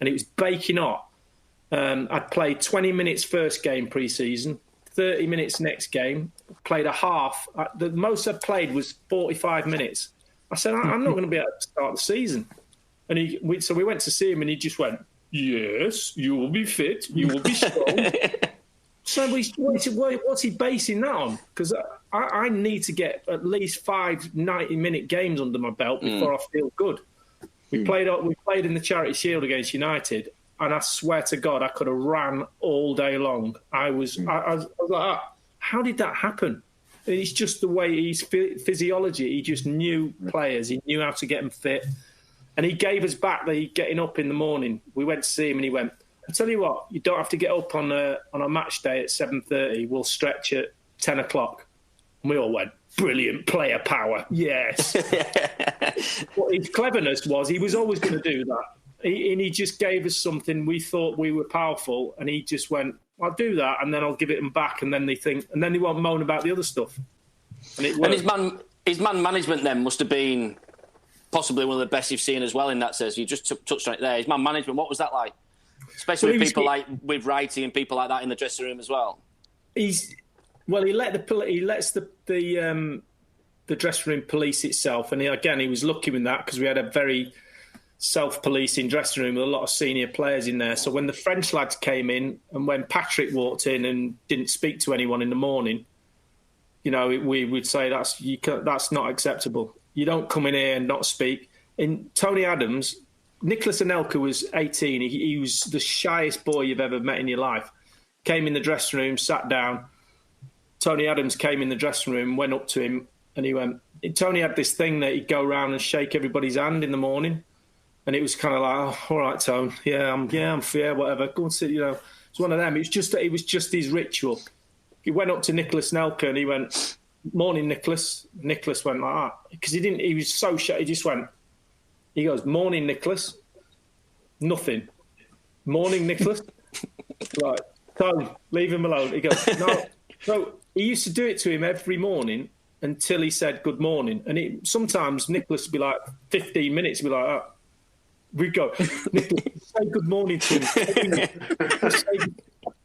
and it was baking hot. I'd played 20 minutes first game pre-season, 30 minutes next game, played a half. The most I'd played was 45 minutes. I said, I'm not going to be able to start the season. And so we went to see him, and he just went, yes, you will be fit, you will be strong. So what's he basing that on? Because I need to get at least 5 90-minute games under my belt before I feel good. We played in the Charity Shield against United, and I swear to God, I could have ran all day long. I was like, how did that happen? It's just the way he's physiology. He just knew players. He knew how to get them fit. And he gave us back the getting up in the morning. We went to see him and he went, I tell you what, you don't have to get up on a match day at 7:30. We'll stretch at 10 o'clock. And we all went, brilliant player power. Yes. What his cleverness was, he was always going to do that. And he just gave us something. We thought we were powerful. And he just went, I'll do that. And then I'll give it them back. And then they won't moan about the other stuff. And his man management then must have been possibly one of the best you've seen as well in that sense. You just touched on it there. His man management, what was that like? Especially with people like with Wrighty and people like that in the dressing room as well. He lets the dressing room police itself, and he was lucky with that because we had a very self-policing dressing room with a lot of senior players in there. So when the French lads came in, and when Patrick walked in and didn't speak to anyone in the morning, we would say that's not acceptable. You don't come in here and not speak. In Tony Adams, Nicholas Anelka was 18. He was the shyest boy you've ever met in your life. Came in the dressing room, sat down. Tony Adams came in the dressing room, went up to him, and he went... Tony had this thing that he'd go around and shake everybody's hand in the morning. And it was kind of like, oh, all right, Tone. I'm fair, whatever. Go and sit, It's one of them. It was just his ritual. He went up to Nicholas Anelka and he went... Morning, Nicholas. Nicholas went like that because he was so shy. He just went. He goes, morning, Nicholas. Nothing. Morning, Nicholas. Right, Tone, leave him alone. He goes, no. So he used to do it to him every morning until he said good morning. And sometimes Nicholas would be like 15 minutes. He'd be like, oh. We'd go, Nicholas, say good morning to him.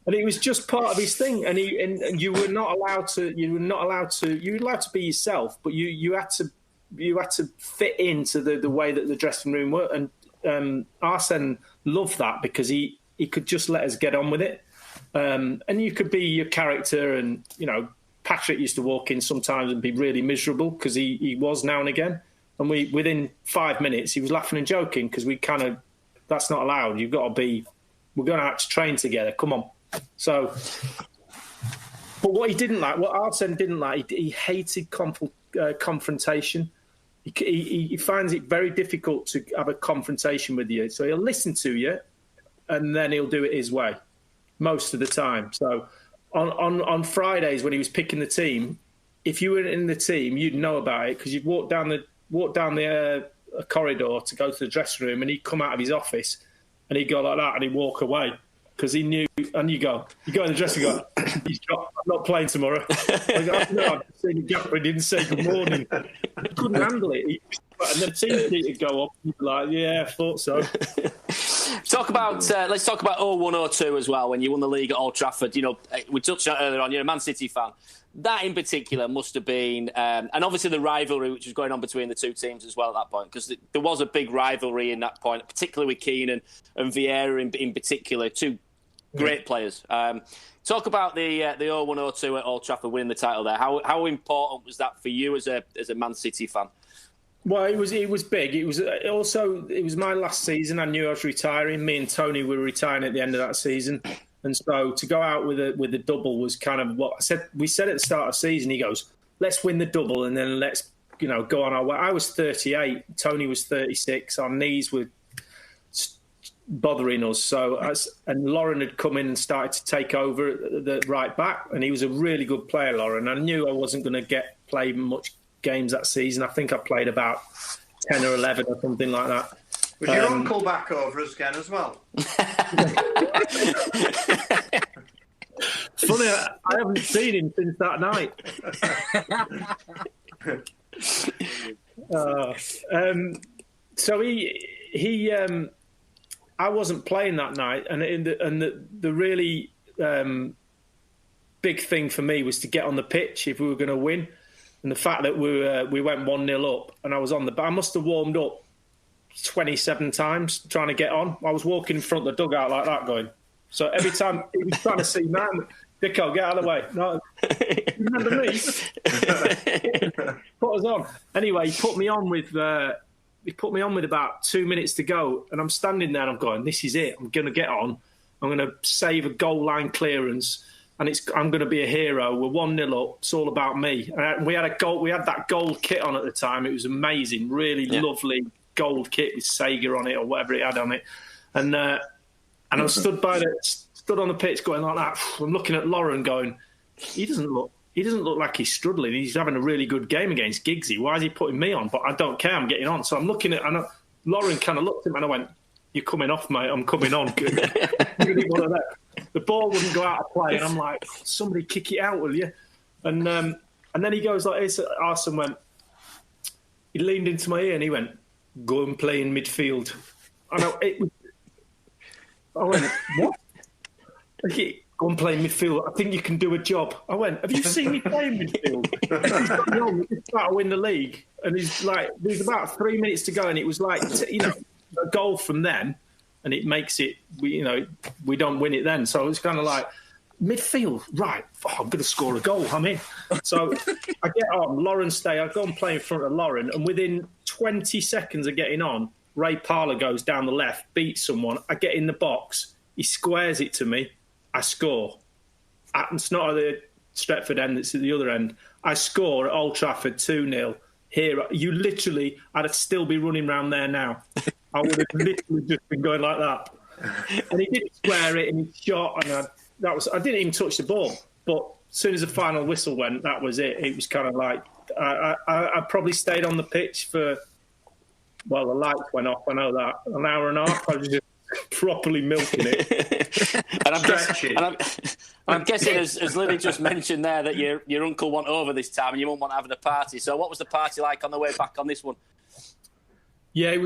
And it was just part of his thing, and you were not allowed to. You were allowed to be yourself, but you had to fit into the way that the dressing room worked. And Arsene loved that because he could just let us get on with it. And you could be your character, and Patrick used to walk in sometimes and be really miserable because he was now and again. And within 5 minutes he was laughing and joking because that's not allowed. We're going to have to train together. Come on. So, but what Arsene didn't like, he hated confrontation. He finds it very difficult to have a confrontation with you. So he'll listen to you, and then he'll do it his way most of the time. So on Fridays when he was picking the team, if you were in the team, you'd know about it because you'd walk down the corridor to go to the dressing room, and he'd come out of his office and he'd go like that and he'd walk away. Because he knew, and you go in the dressing room, I'm not playing tomorrow. I go, no, I've seen the gap, he didn't say good morning. He couldn't handle it. And the team sheet would go up, and he'd be like, yeah, I thought so. Let's talk about 01-02 as well, when you won the league at Old Trafford. We touched on it earlier on, you're a Man City fan. That in particular must have been, and obviously the rivalry which was going on between the two teams as well at that point, because there was a big rivalry in that point, particularly with Keane and Vieira in particular, two great players. Talk about the 01-02 at Old Trafford winning the title there. How important was that for you as a Man City fan? Well, it was big. It was my last season. I knew I was retiring. Me and Tony were retiring at the end of that season. And so to go out with a double was kind of what I said. We said at the start of the season, he goes, let's win the double and then let's go on our way. I was 38, Tony was 36. Our knees were bothering us. And Lauren had come in and started to take over the right back, and he was a really good player, Lauren. I knew I wasn't going to play much games that season. I think I played about 10 or 11 or something like that. Was your uncle back over us again as well? Funny, I haven't seen him since that night. So he I wasn't playing that night, and the really big thing for me was to get on the pitch if we were going to win. And the fact that we went 1-0 up, and I must have warmed up 27 times trying to get on. I was walking in front of the dugout like that going. So every time he was trying to see, man, Dicko, get out of the way. No, remember me? Put us on. Anyway, he put me on with about 2 minutes to go, and I'm standing there and I'm going, this is it. I'm going to get on. I'm going to save a goal line clearance. and I'm going to be a hero. We're 1-0 up. It's all about me. And we had that gold kit on at the time. It was amazing, really lovely gold kit with Sega on it or whatever it had on it. And I was stood on the pitch going like that. I'm looking at Lauren going, he doesn't look like he's struggling. He's having a really good game against Giggsy. Why is he putting me on? But I don't care. I'm getting on. So I'm looking at, and Lauren kind of looked at me and I went, "You're coming off, mate. I'm coming on." The ball wouldn't go out of play, and I'm like, "Somebody kick it out, will you?" And then he goes like this. Arsene went. He leaned into my ear and he went, "Go and play in midfield." I went, "What?" Go and play midfield. I think you can do a job. I went, "Have you seen me play in midfield?" He's about to win the league, and he's like, there's about 3 minutes to go, and it was like, a goal from them, and it makes it, we don't win it then. So it's kind of like, midfield, right? I'm going to score a goal. I'm in. So I get on. Lauren I go and play in front of Lauren, and within 20 seconds of getting on, Ray Parlour goes down the left, beats someone. I get in the box. He squares it to me. I score. It's not at the Stretford end, it's at the other end. I score at Old Trafford 2-0. Here, you literally, I'd still be running around there now. I would have literally just been going like that. And he didn't square it, and he shot, and I didn't even touch the ball. But as soon as the final whistle went, that was it. It was kind of like, I probably stayed on the pitch for, the lights went off, I know that, an hour and a half. I was just properly milking it. and I'm guessing, as Lily just mentioned there, that your uncle went over this time and you won't want having a party. So what was the party like on the way back on this one? Yeah, it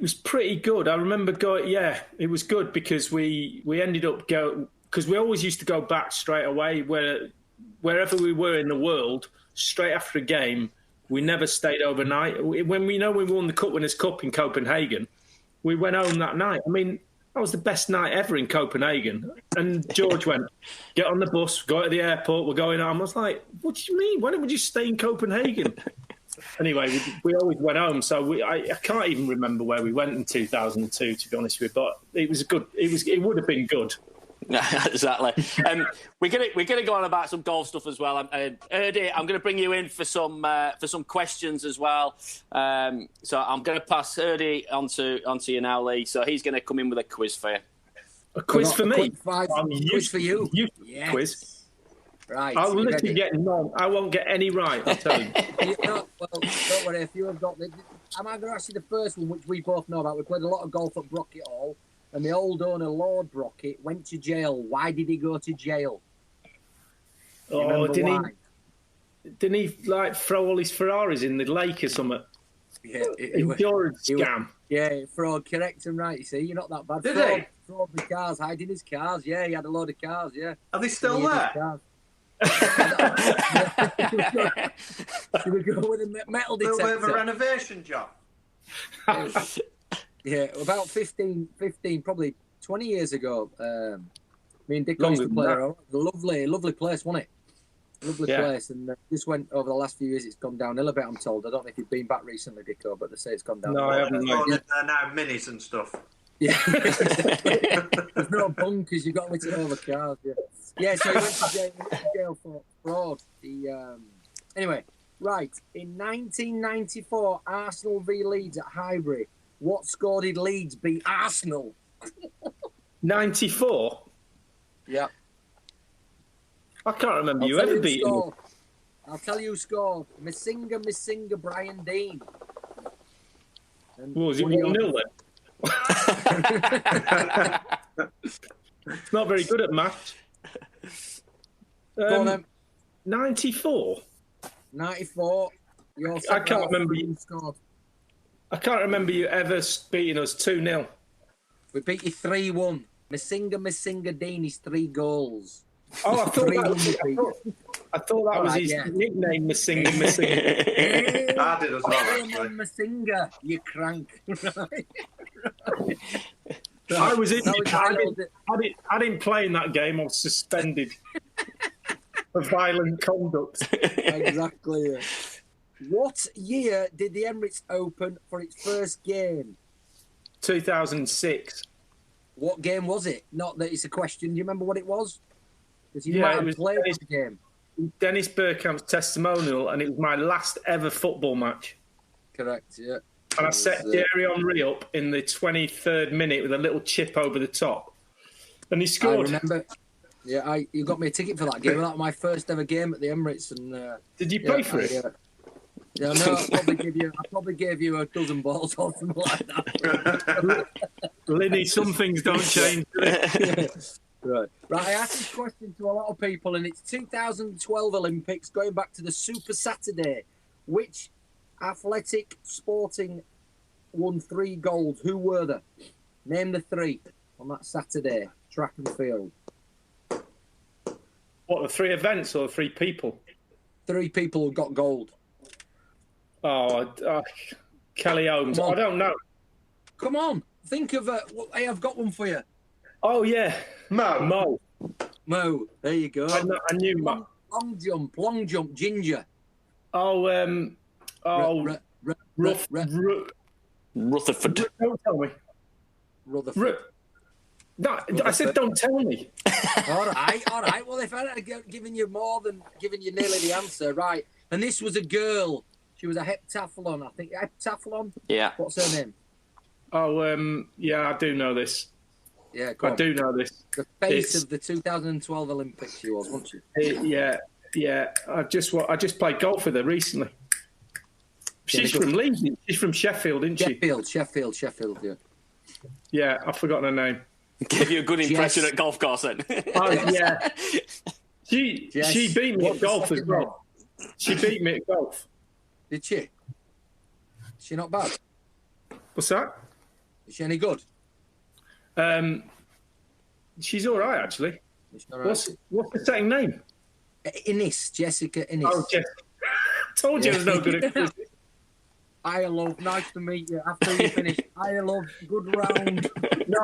was pretty good. I remember going. Yeah, it was good because we ended up because we always used to go back straight away wherever we were in the world. Straight after a game, we never stayed overnight. When we won the Cup Winners' Cup in Copenhagen, we went home that night. I mean, that was the best night ever in Copenhagen. And George went, "Get on the bus, go to the airport, we're going home." I was like, "What do you mean? Why don't we just stay in Copenhagen?" Anyway, we always went home. So I can't even remember where we went in 2002, to be honest with you. But it was good. It would have been good. Exactly. We're gonna go on about some golf stuff as well. Hurdy, I'm going to bring you in for some questions as well. So I'm going to pass Hurdy onto you now, Lee. So he's going to come in with a quiz for you. A quiz for me? Quiz for you. Yes. Quiz. Right. I'll literally get none. I won't get any right, I'll tell you. Don't worry. If you have got I'm going to ask you the first one, which we both know about. We played a lot of golf at Brockett Hall. And the old owner, Lord Brockett, went to jail. Why did he go to jail? Didn't he throw all his Ferraris in the lake or something? Yeah, endurance scam. Fraud, correct and right. You see, you're not that bad. Did he? Fraud with cars, hiding his cars. Yeah, he had a load of cars. Yeah. Are they still there? Should we go with a metal detector? A little bit of a renovation job. Yeah, about 15, probably 20 years ago, me and Dick used to play around. Lovely place, wasn't it? Lovely place. And just went over the last few years, it's gone downhill a bit, I'm told. I don't know if you've been back recently, Dicko, but they say it's gone down. No, I haven't. They're now minis and stuff. Yeah. There's no bunkers, you've got to turn over cars. Yeah, so he went to jail for fraud. Anyway, right. In 1994, Arsenal v Leeds at Highbury. What score did Leeds beat Arsenal? 94? Yeah. I can't remember you ever beating them. I'll tell you who scored. Missinga, Brian Dean. Was it 1-0 then? It's not very good at maths. Go on, 94? 94. I can't remember you scored. I can't remember you ever beating us 2-0. We beat you 3-1. Missinga Dean, his 3 goals. Oh, I thought that was his nickname, Missinga. I did as well, actually. Missinga, you crank. I was in. I didn't play in that game. I was suspended for violent conduct. Exactly. Yeah. What year did the Emirates open for its first game? 2006. What game was it? Not that it's a question. Do you remember what it was? Because you might have played the game. Dennis Bergkamp's testimonial, and it was my last ever football match. Correct, yeah. And I set Thierry Henry up in the 23rd minute with a little chip over the top. And he scored. I remember. Yeah, you got me a ticket for that game. That was my first ever game at the Emirates. And did you pay for it? Yeah, no, I probably gave you a dozen balls or something like that. Linny, some things don't change. Right. I asked this question to a lot of people, and it's 2012 Olympics, going back to the Super Saturday. Which athletic sporting won 3 golds? Who were they? Name the 3 on that Saturday, track and field. What, the 3 events or the 3 people? 3 people who got gold. Kelly Holmes. I don't know. Come on, think of hey, I've got one for you. Oh, yeah. Mo. There you go. I knew Mo. Long jump, Ginger. Rutherford. Don't tell me. Rutherford. No, I said don't tell me. All right. Well, if I had given you more than giving you nearly the answer, right. And this was a girl. She was a heptathlon, I think. Heptathlon? Yeah. What's her name? Yeah, I do know this. Yeah, I do know this. The face of the 2012 Olympics she was, wasn't she? Yeah. I just played golf with her recently. She's from Leeds. She's from Sheffield, isn't she? Sheffield, yeah. Yeah, I've forgotten her name. Gave you a good impression at golf course then. Oh, yeah. She beat me at golf as well. She beat me at golf. Did she? Is she not bad? What's that? Is she any good? She's all right, actually. All right. What's the second name? Jessica Innes. Oh, Jessica. Told you I was no good at quizzes. I love. Nice to meet you. After you finish, I love. Good round. No,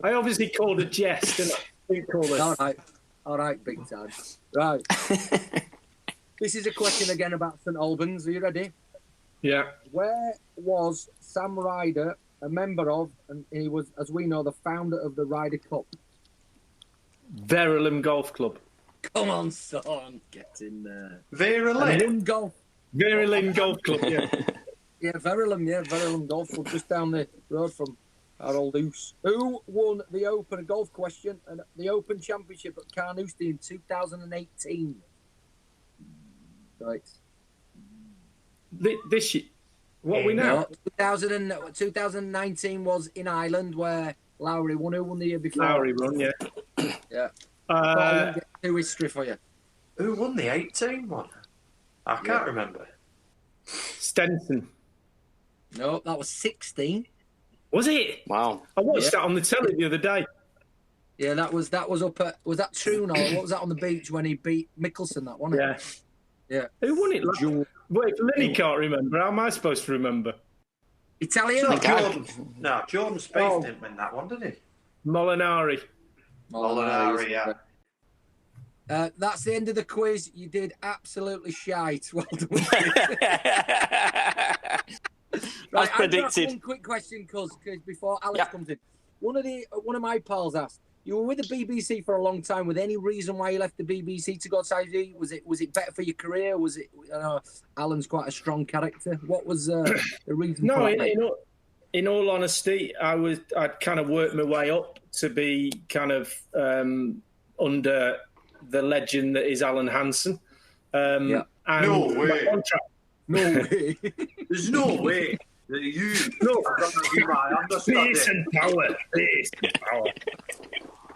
I obviously called her Jess, didn't I? Didn't call her. All right, big time. Right. This is a question again about St Albans. Are you ready? Yeah. Where was Sam Ryder a member of, and he was, as we know, the founder of the Ryder Cup? Verulam Golf Club. Come on, son. Get in there. Verulam Golf Club, yeah. Yeah, Verulam Golf Club, just down the road from our old Ouse. Who won the Open golf question and the Open Championship at Carnoustie in 2018? Right. This year. What we know? 2019 was in Ireland where Lowry won. Who won the year before? Lowry won, yeah. Yeah. Two history for you. Who won the 18 one? I can't remember. Stenson. No, that was 16. Was it? Wow. I watched that on the telly the other day. Yeah, that was up at, was that Troon or what was that on the beach when he beat Mickelson, that one? Yeah. Yeah. Who won it? Wait, Lenny can't remember. How am I supposed to remember? Italian? Jordan Spieth didn't win that one, did he? Molinari, yeah. That's the end of the quiz. You did absolutely shite. Well done. As predicted. One quick question, cuz before Alex comes in. One of my pals asked, you were with the BBC for a long time. Was there any reason why you left the BBC to go to ITV? Was it better for your career? Was it? Alan's quite a strong character. What was the reason? No, in all honesty, I'd kind of worked my way up to be kind of under the legend that is Alan Hansen. No way. No way. There's no way that you. No. Peace and power.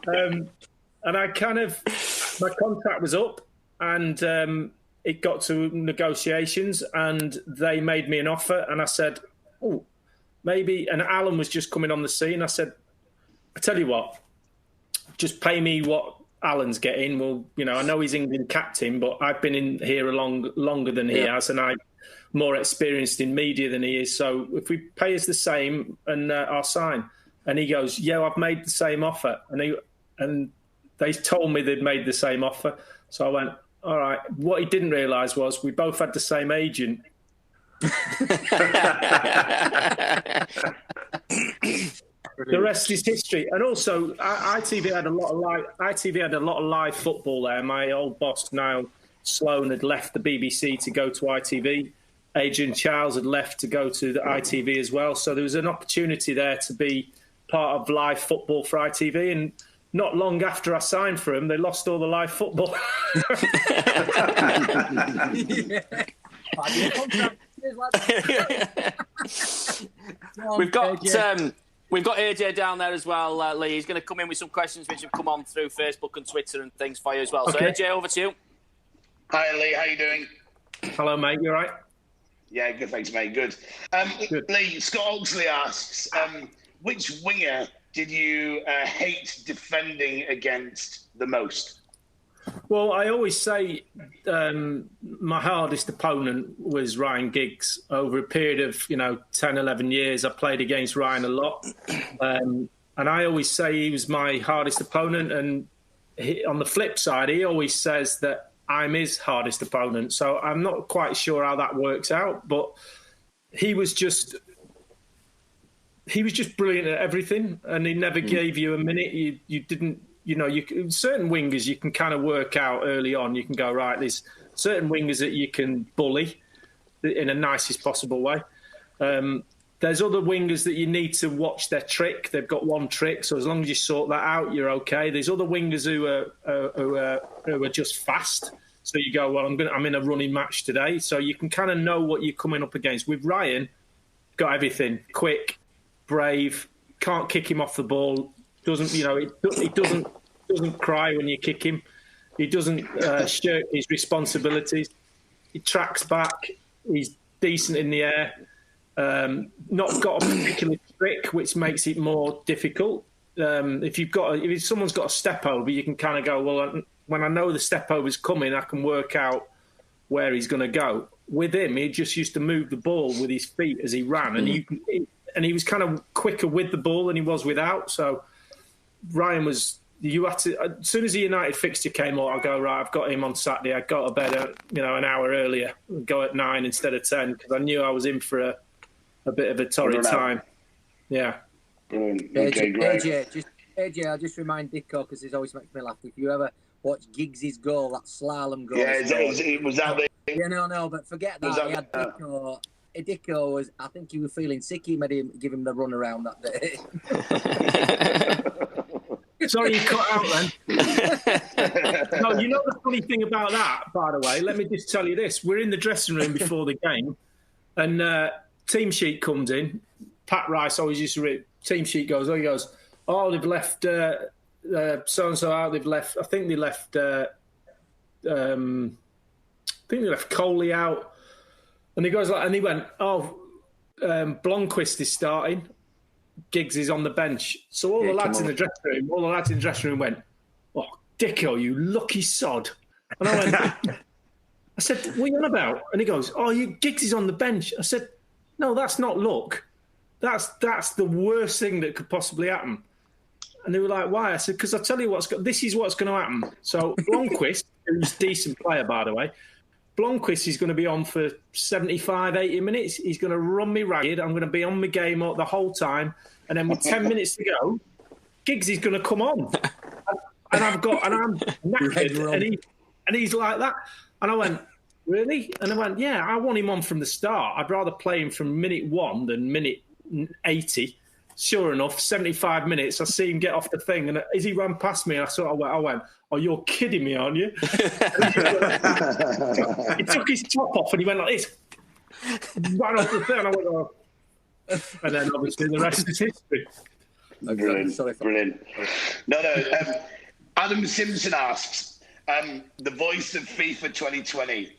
And I kind of, my contract was up, and it got to negotiations, and they made me an offer, and I said, "Oh, maybe." And Alan was just coming on the scene. I said, "I tell you what, just pay me what Alan's getting. Well, I know he's England captain, but I've been in here longer than he has, and I'm more experienced in media than he is. So if we pay us the same, and I'll sign." And he goes, "Yeah, I've made the same offer." And they told me they'd made the same offer. So I went, all right. What he didn't realise was we both had the same agent. The rest is history. And also, ITV had a lot of live football there. My old boss, Niall Sloan, had left the BBC to go to ITV. Adrian Charles had left to go to the ITV as well. So there was an opportunity there to be part of live football for ITV. And not long after I signed for them, they lost all the live football. We've got AJ down there as well, Lee. He's going to come in with some questions which have come on through Facebook and Twitter and things for you as well. Okay. So AJ, over to you. Hi Lee, how you doing? Hello, mate. You all right? Yeah, good, thanks, mate. Good. Good. Lee, Scott Oxley asks, which winger did you hate defending against the most? Well, I always say my hardest opponent was Ryan Giggs. Over a period of 10, 11 years, I played against Ryan a lot. And I always say he was my hardest opponent. And on the flip side, he always says that I'm his hardest opponent. So I'm not quite sure how that works out. But he was just brilliant at everything. And he never gave you a minute. You didn't... certain wingers you can kind of work out early on. You can go, right, there's certain wingers that you can bully in a nicest possible way. There's other wingers that you need to watch their trick. They've got one trick, so as long as you sort that out, you're okay. There's other wingers who are just fast. So you go, well, I'm in a running match today. So you can kind of know what you're coming up against. With Ryan, got everything. Quick, brave, can't kick him off the ball. He doesn't cry when you kick him. He doesn't shirk his responsibilities. He tracks back. He's decent in the air. Not got a particular trick, which makes it more difficult. If someone's got a step over, you can kind of go, well, when I know the step over's coming, I can work out where he's going to go. With him, he just used to move the ball with his feet as he ran, and he was kind of quicker with the ball than he was without. So Ryan was. You had to, as soon as the United fixture came out, I'll go, right, I've got him on Saturday. I got to bed an hour earlier, go at 9 instead of 10, because I knew I was in for a bit of a torrid time. Yeah. Okay, great. AJ, I'll just remind Dicko, because it always makes me laugh. If you ever watch Giggs' goal, that slalom goal. Yeah, it was that the... Yeah, no, but forget that. He had Dicko. Dicko was, I think he was feeling sick. He made him give him the run around that day. Sorry, you cut out then. No, you know the funny thing about that, by the way, let me just tell you this. We're in the dressing room before the game, and team sheet comes in. Pat Rice always used to read, team sheet goes, they've left so-and-so out, they've left, I think they left Coley out. And he goes, and he went, Blomqvist is starting. Giggs is on the bench. So all the lads in the dressing room went, oh, Dicko, you lucky sod. And I went, I said, what are you on about? And he goes, Giggs is on the bench. I said, no, that's not luck. That's the worst thing that could possibly happen. And they were like, why? I said, because I'll tell you this is what's going to happen. So Blomqvist, who's a decent player, by the way, Blomqvist is going to be on for 75, 80 minutes. He's going to run me ragged. I'm going to be on my game the whole time. And then with 10 minutes to go, Giggs is going to come on. And I'm knackered. And he's like that. And I went, really? And I went, yeah, I want him on from the start. I'd rather play him from minute 1 than minute 80. Sure enough, 75 minutes, I see him get off the thing. And as he ran past me, I went, oh, you're kidding me, aren't you? He took his top off and he went like this. Ran off the thing and I went, oh. And then obviously the rest is history. Brilliant. No. Adam Simpson asks, the voice of FIFA 2020.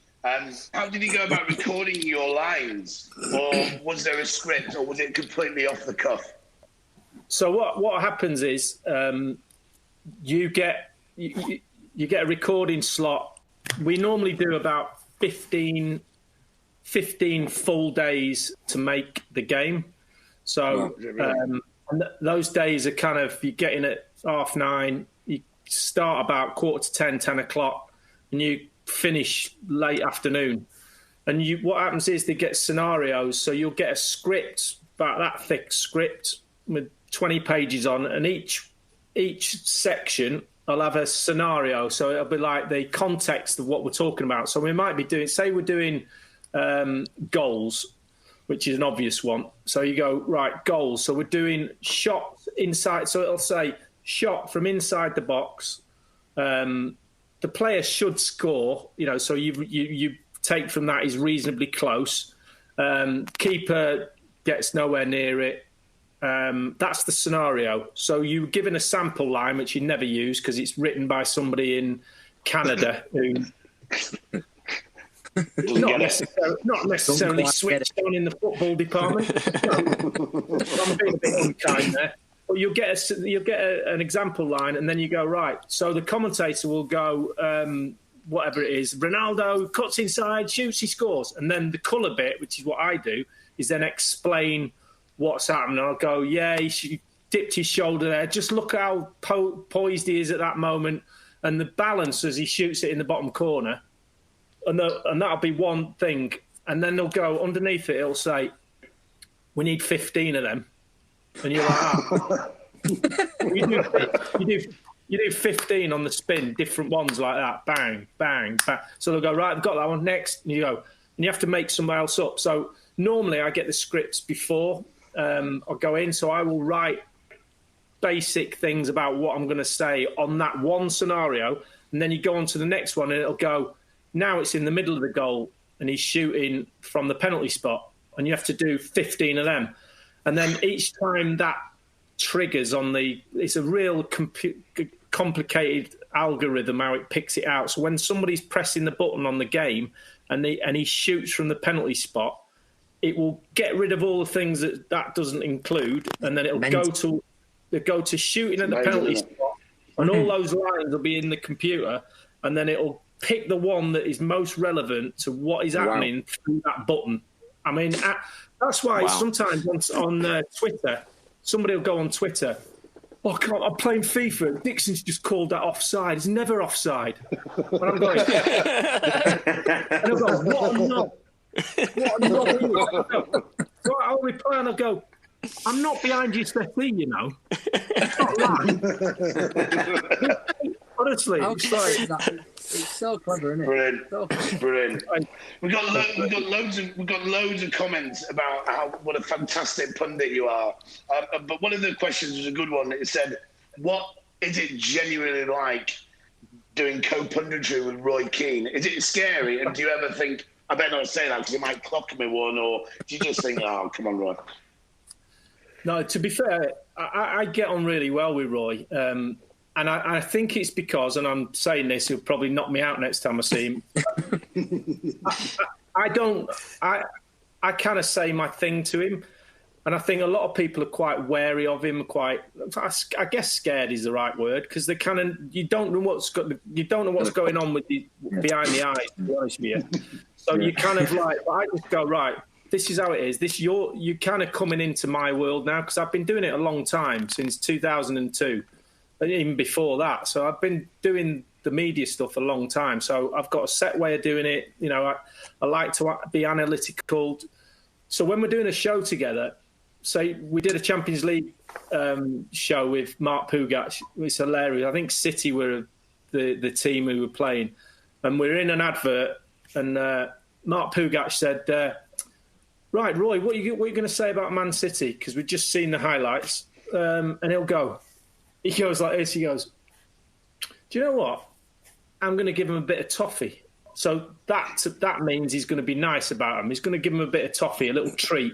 How did you go about recording your lines? Or was there a script or was it completely off the cuff? So what happens is you get a recording slot. We normally do about 15 full days to make the game. So those days are kind of, you get in at 9:30, you start about 9:45, 10 o'clock, and you finish late afternoon. And what happens is they get scenarios. So you'll get a script, about that thick script with 20 pages on, and each section will have a scenario. So it'll be like the context of what we're talking about. So we might be doing, say we're doing goals, which is an obvious one. So you go, right, goals. So we're doing shots inside. So it'll say shot from inside the box. The player should score, so you take from that is reasonably close. Keeper gets nowhere near it. That's the scenario. So you're given a sample line, which you never use because it's written by somebody in Canada who not necessarily switched on in the football department. I'm being a bit unkind there. But you'll get an example line, and then you go, right. So the commentator will go, whatever it is, Ronaldo cuts inside, shoots, he scores. And then the colour bit, which is what I do, is then explain what's happening. I'll go, yeah, he dipped his shoulder there. Just look how poised he is at that moment, and the balance as he shoots it in the bottom corner. And that'll be one thing. And then they'll go, underneath it, it'll say, we need 15 of them. And you're like, you do 15 on the spin, different ones like that, bang, bang, bang. So they'll go, right, I've got that one next. And you go, and you have to make somebody else up. So normally I get the scripts before I go in. So I will write basic things about what I'm going to say on that one scenario. And then you go on to the next one and it'll go, now it's in the middle of the goal and he's shooting from the penalty spot. And you have to do 15 of them. And then each time that triggers it's a real complicated algorithm how it picks it out. So when somebody's pressing the button on the game and he shoots from the penalty spot, it will get rid of all the things that doesn't include, and then it'll go to shooting at the penalty spot, and all those lines will be in the computer, and then it'll pick the one that is most relevant to what is happening through that button. I mean, that's why sometimes on Twitter, somebody will go on Twitter, oh, God, I'm playing FIFA. Dixon's just called that offside. It's never offside. And I'm going, and I'll go, what a knob. What a knob. So I'll reply and I'll go, I'm not behind your settee, It's not right. Honestly, it's so clever, isn't it? Brilliant, So brilliant. We've got loads of comments about what a fantastic pundit you are. But one of the questions was a good one. It said, "What is it genuinely like doing co-punditry with Roy Keane? Is it scary? And do you ever think I better not say that because he might clock me one, or do you just think, oh, come on, Roy?" No, to be fair, I get on really well with Roy. And I think it's because, and I'm saying this, he'll probably knock me out next time I see him. I kind of say my thing to him. And I think a lot of people are quite wary of him, I guess scared is the right word, because they kind of, you don't know what's going on with behind the eyes, to be honest with you. So you kind of like, I just go, right, this is how it is. You're kind of coming into my world now, because I've been doing it a long time, since 2002. And even before that. So I've been doing the media stuff a long time. So I've got a set way of doing it. I like to be analytical. So when we're doing a show together, say we did a Champions League show with Mark Pugac. It's hilarious. I think City were the team who were playing. And we're in an advert. And Mark Pugac said, right, Roy, what are you going to say about Man City? Because we've just seen the highlights. And he'll go... He goes like this. He goes, do you know what? I'm going to give him a bit of toffee. So that means he's going to be nice about him. He's going to give him a bit of toffee, a little treat.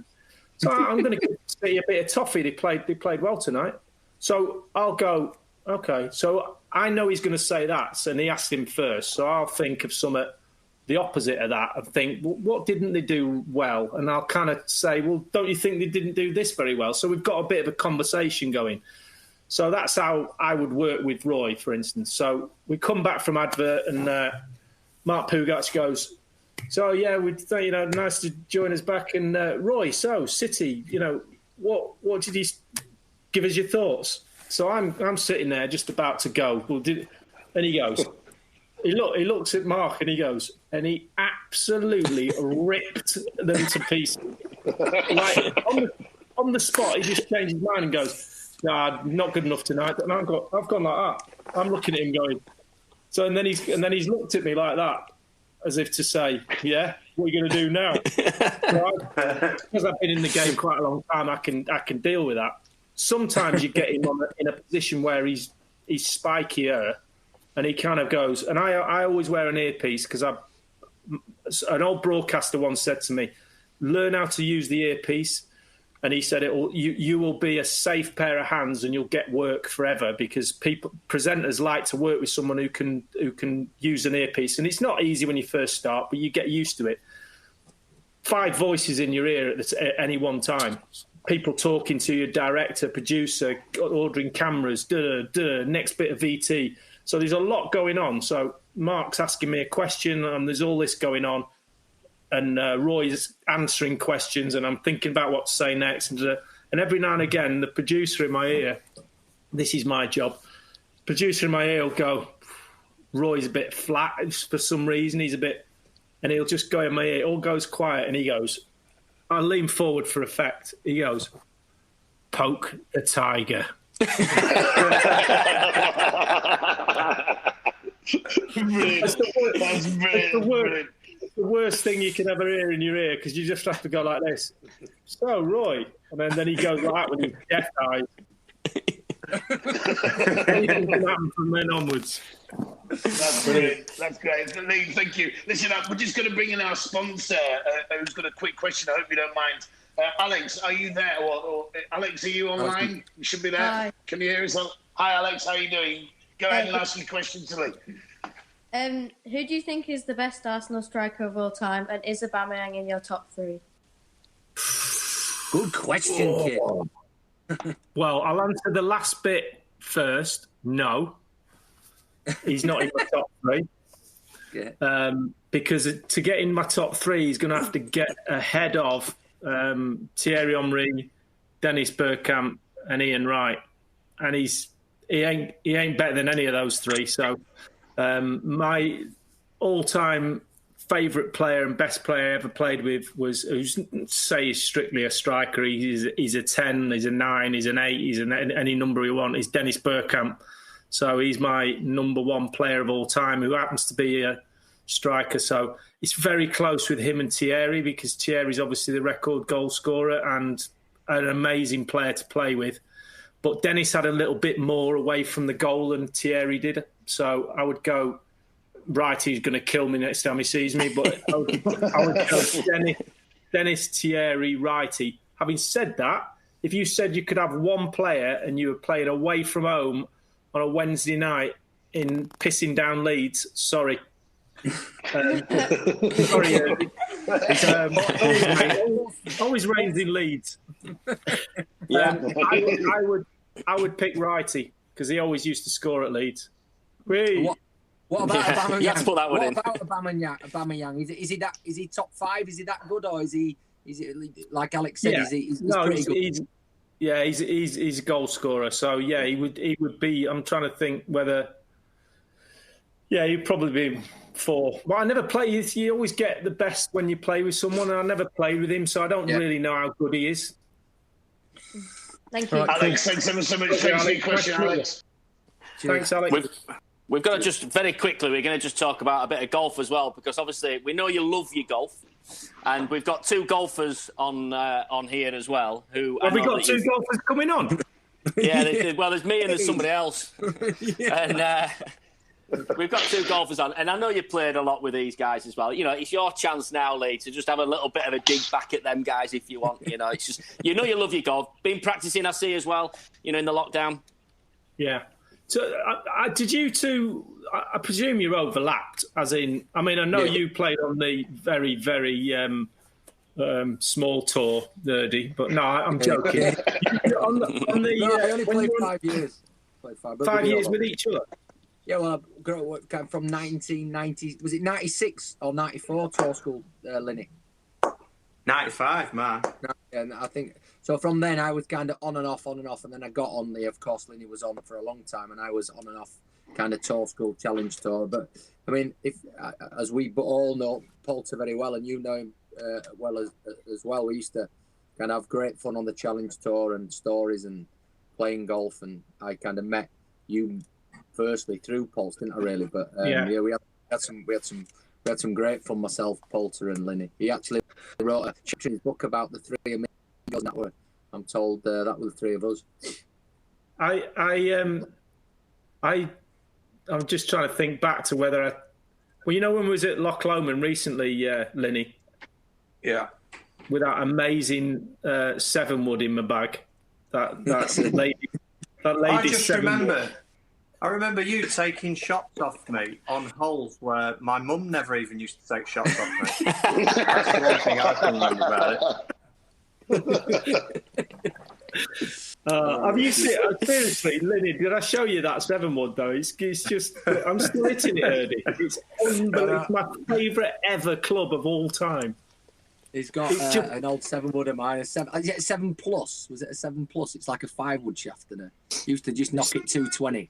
So I'm going to give City a bit of toffee. They played well tonight. So I'll go, okay. So I know he's going to say that. And he asked him first. So I'll think of something the opposite of that and think, well, what didn't they do well? And I'll kind of say, well, don't you think they didn't do this very well? So we've got a bit of a conversation going. So that's how I would work with Roy, for instance. So we come back from advert and Mark Pugac goes, so, yeah, nice to join us back. And Roy, so City, what did you give us your thoughts? So I'm sitting there just about to go. And he goes, he looks at Mark and he goes, and he absolutely ripped them to pieces. Like on the spot, he just changed his mind and goes, Nah, not good enough tonight. And I've gone like that. I'm looking at him going. So and then he's looked at me like that, as if to say, "Yeah, what are you going to do now?" Because I've been in the game quite a long time, I can deal with that. Sometimes you get him in a position where he's spikier, and he kind of goes. And I always wear an earpiece because an old broadcaster once said to me, "Learn how to use the earpiece." And he said, you will be a safe pair of hands and you'll get work forever because presenters like to work with someone who can use an earpiece. And it's not easy when you first start, but you get used to it. 5 voices in your ear at any one time. People talking to you, director, producer, ordering cameras, next bit of VT. So there's a lot going on. So Mark's asking me a question and there's all this going on. And Roy's answering questions, and I'm thinking about what to say next. And every now and again, the producer in my ear, this is my job, producer in my ear will go, Roy's a bit flat for some reason. He's a bit, and he'll just go in my ear. It all goes quiet, and he goes, I lean forward for effect. He goes, poke the tiger. Brilliant. That's brilliant. The worst thing you can ever hear in your ear because you just have to go like this. So, Roy, and then he goes like that with his death eyes. Anything can happen from then onwards. That's brilliant. That's great. Lee, thank you. Listen, we're just going to bring in our sponsor, who's got a quick question. I hope you don't mind. Alex, are you there? Or Alex, are you online? You should be there. Hi. Can you hear us? Hi, Alex. How are you doing? Go ahead and ask your question to Lee. Who do you think is the best Arsenal striker of all time, and is Aubameyang in your top 3? Good question, kid. Well, I'll answer the last bit first. No, he's not in my top 3. Yeah. Because to get in my top 3, he's going to have to get ahead of Thierry Henry, Dennis Bergkamp, and Ian Wright, and he ain't better than any of those 3. So. My all-time favourite player and best player I ever played with was, who's say he's strictly a striker. He's a 10, he's a 9, he's an 8, he's any number you want. He's Dennis Bergkamp. So he's my number 1 player of all time, who happens to be a striker. So it's very close with him and Thierry because Thierry's obviously the record goal scorer and an amazing player to play with. But Dennis had a little bit more away from the goal than Thierry did. So I would go, Righty's going to kill me next time he sees me, but I would go Dennis, Thierry, Righty. Having said that, if you said you could have one player and you were playing away from home on a Wednesday night in pissing down Leeds, sorry. Sorry, always rains in Leeds. Yeah, I would pick Righty because he always used to score at Leeds. What about Aubameyang? You have to put that one in. What about Aubameyang? Is he top 5? Is he that good, or is he like Alex said? Yeah. He's pretty good. He's a goal scorer. So yeah, he would be. I'm trying to think whether. Yeah, he'd probably be 4. Well, I never play. You always get the best when you play with someone, and I never played with him, so I don't really know how good he is. Thank you. Alex, thanks ever so much. Thanks for your question, Alex. Thanks, Alex. We've got to just very quickly, we're going to just talk about a bit of golf as well, because obviously we know you love your golf, and we've got 2 golfers on here as well. Have we got 2 golfers coming on? Yeah, there's me and there's somebody else. And we've got 2 golfers on, and I know you played a lot with these guys as well. You know, it's your chance now, Lee, to just have a little bit of a dig back at them guys if you want. You know, it's just, you love your golf. Been practicing, I see, as well, in the lockdown. Yeah. So, did you 2? I presume you're overlapped. As in, I mean, I know you played on the very, very small tour, Nerdy, but no, I'm joking. I only played 5 years. 5 years with each other. Yeah, well, I grew up from 1990. Was it 96 or 94? Tour school, Linny. 95, man. And I think so. From then, I was kind of on and off, and then I got on the. Of course, Linny was on for a long time, and I was on and off, kind of tour school challenge tour. But I mean, if as we all know Poulter very well, and you know him well as well, we used to kind of have great fun on the challenge tour and stories, and playing golf, and I kind of met you firstly through Pulse, didn't I? Really, but we had some great fun. Myself, Poulter, and Linny. He actually wrote a chapter in his book about the three amigos. That were, I'm told, that were the three of us. I'm just trying to think back to whether when we was at Loch Lomond recently, Linny. Yeah. With that amazing 7-wood in my bag. That lady. I remember you taking shots off me on holes where my mum never even used to take shots off me. That's the one thing I can remember about it. Have you seen? Seriously, Linny, did I show you that 7-wood though? It's just, I'm still hitting it, Hurdy. It's unbelievable. It's my favourite ever club of all time. He's got an old 7-wood of mine. Is it 7 plus? Was it a 7 plus? It's like a 5-wood shaft, and used to just knock it 220.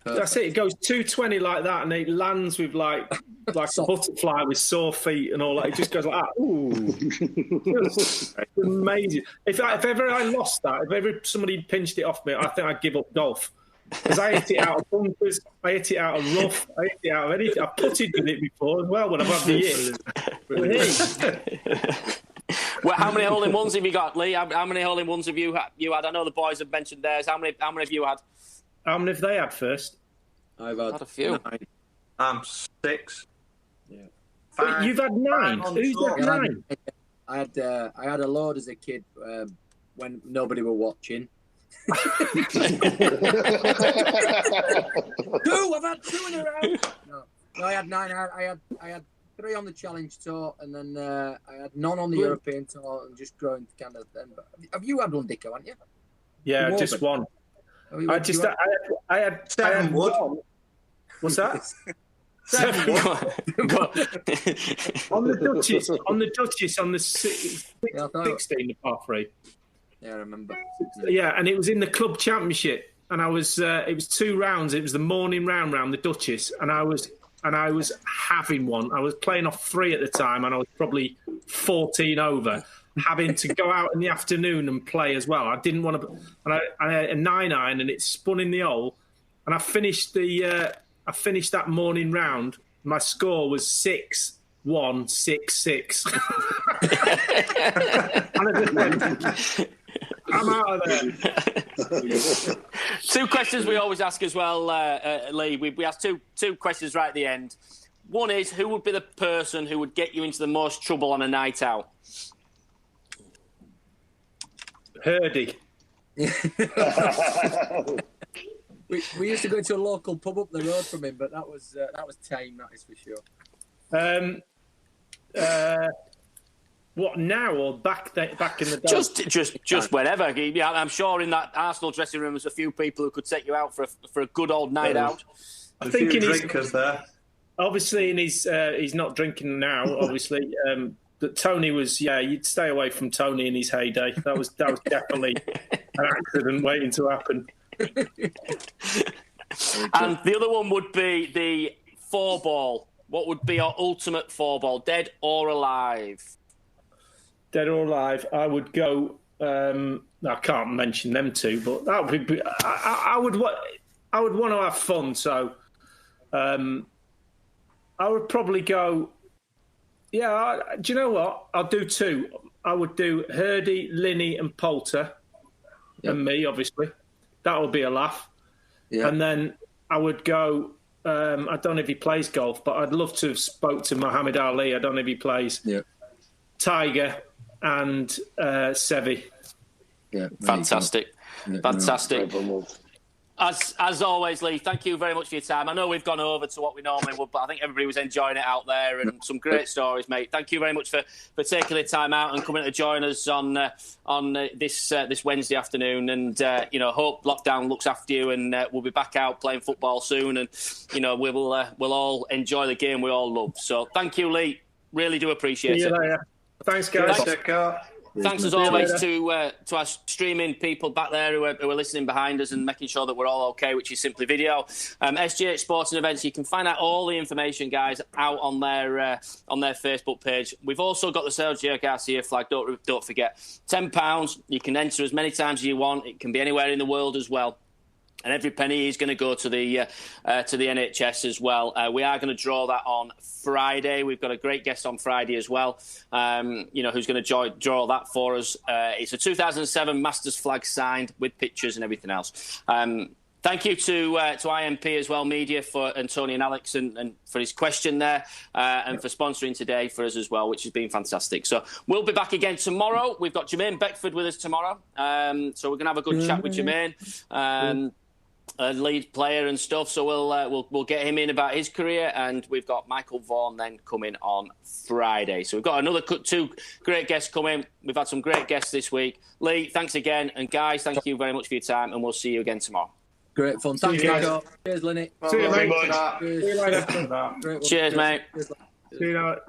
Perfect. That's it. It goes 220 like that, and it lands with like a butterfly with sore feet and all that. It just goes like that. Ooh, it's amazing. If ever I lost that, if ever somebody pinched it off me, I think I'd give up golf. Because I hit it out of bunkers, I hit it out of rough, I hit it out of anything. I putted with it before as well when I've had the hit. Well, how many hole-in-ones have you got, Lee? How many hole-in-ones have you had? I know the boys have mentioned theirs. How many have you had? How many have they had first? I've had a few. 9. 6. Yeah. 5. You've had 9. Who's had 9? I had a load as a kid when nobody were watching. 2. I've had 2 in a row. No, I had 9. I had 3 on the Challenge Tour, and then I had none on the European Tour, and just growing kind of then. But have you had one, Dicko? Haven't you? Yeah, just one. I had 7 wood. What's that? 7 wood. on the Duchess, on the 16, the par 3. Yeah, I remember. Yeah, and it was in the club championship, and I was. It was 2 rounds. It was the morning round the Duchess, and I was having one. I was playing off 3 at the time, and I was probably 14 over, having to go out in the afternoon and play as well. I didn't want to, and I had a 9-iron, and it spun in the hole, and I finished that morning round. My score was 6-1, 6-6. I'm out of there. 2 questions we always ask as well, Lee. We ask two questions right at the end. One is, who would be the person who would get you into the most trouble on a night out? Hurdy. we used to go to a local pub up the road from him, but that was tame, that is for sure. What now or back in the day? Just whenever. Yeah, I'm sure in that Arsenal dressing room there's a few people who could take you out for a good old night out. I think in drinkers there. Obviously, he's not drinking now. Obviously, but Tony was. Yeah, you'd stay away from Tony in his heyday. That was definitely an accident waiting to happen. And the other one would be the 4-ball. What would be your ultimate 4-ball, dead or alive? Dead or alive, I would go. I can't mention them two, but that would be. I would want to have fun, so I would probably go. Yeah, do you know what? I'll do 2. I would do Hurdy, Linny, and Poulter, and me, obviously. That would be a laugh. Yeah. And then I would go. I don't know if he plays golf, but I'd love to have spoke to Muhammad Ali. I don't know if he plays. Yeah. Tiger and Sevi. Yeah, fantastic. As always, Lee, thank you very much for your time. I know we've gone over to what we normally would, but I think everybody was enjoying it out there, and some great stories, mate. Thank you very much for taking the time out and coming to join us on this Wednesday afternoon. And hope lockdown looks after you, and we'll be back out playing football soon. And we'll all enjoy the game we all love. So thank you, Lee. Really do appreciate it. Later. Thanks, guys. thanks as always to our streaming people back there who are listening behind us and making sure that we're all okay, which is Simply Video. SGH Sporting Events, you can find out all the information, guys, out on their Facebook page. We've also got the Sergio Garcia flag. Don't forget, £10. You can enter as many times as you want. It can be anywhere in the world as well. And every penny is going to go to the NHS as well. We are going to draw that on Friday. We've got a great guest on Friday as well, who's going to draw that for us. It's a 2007 Masters flag signed with pictures and everything else. Thank you to IMP as well, media, and Tony and Alex, and for his question there, and for sponsoring today for us as well, which has been fantastic. So we'll be back again tomorrow. We've got Jermaine Beckford with us tomorrow. So we're going to have a good chat with Jermaine. A lead player and stuff, so we'll get him in about his career, and we've got Michael Vaughan then coming on Friday. So we've got another 2 great guests coming. We've had some great guests this week. Lee, thanks again, and guys, thank you very much for your time, and we'll see you again tomorrow. Great fun. Thanks, guys. Cheers, Lenny. See you Very later. much. See you later. Cheers, mate. See you later.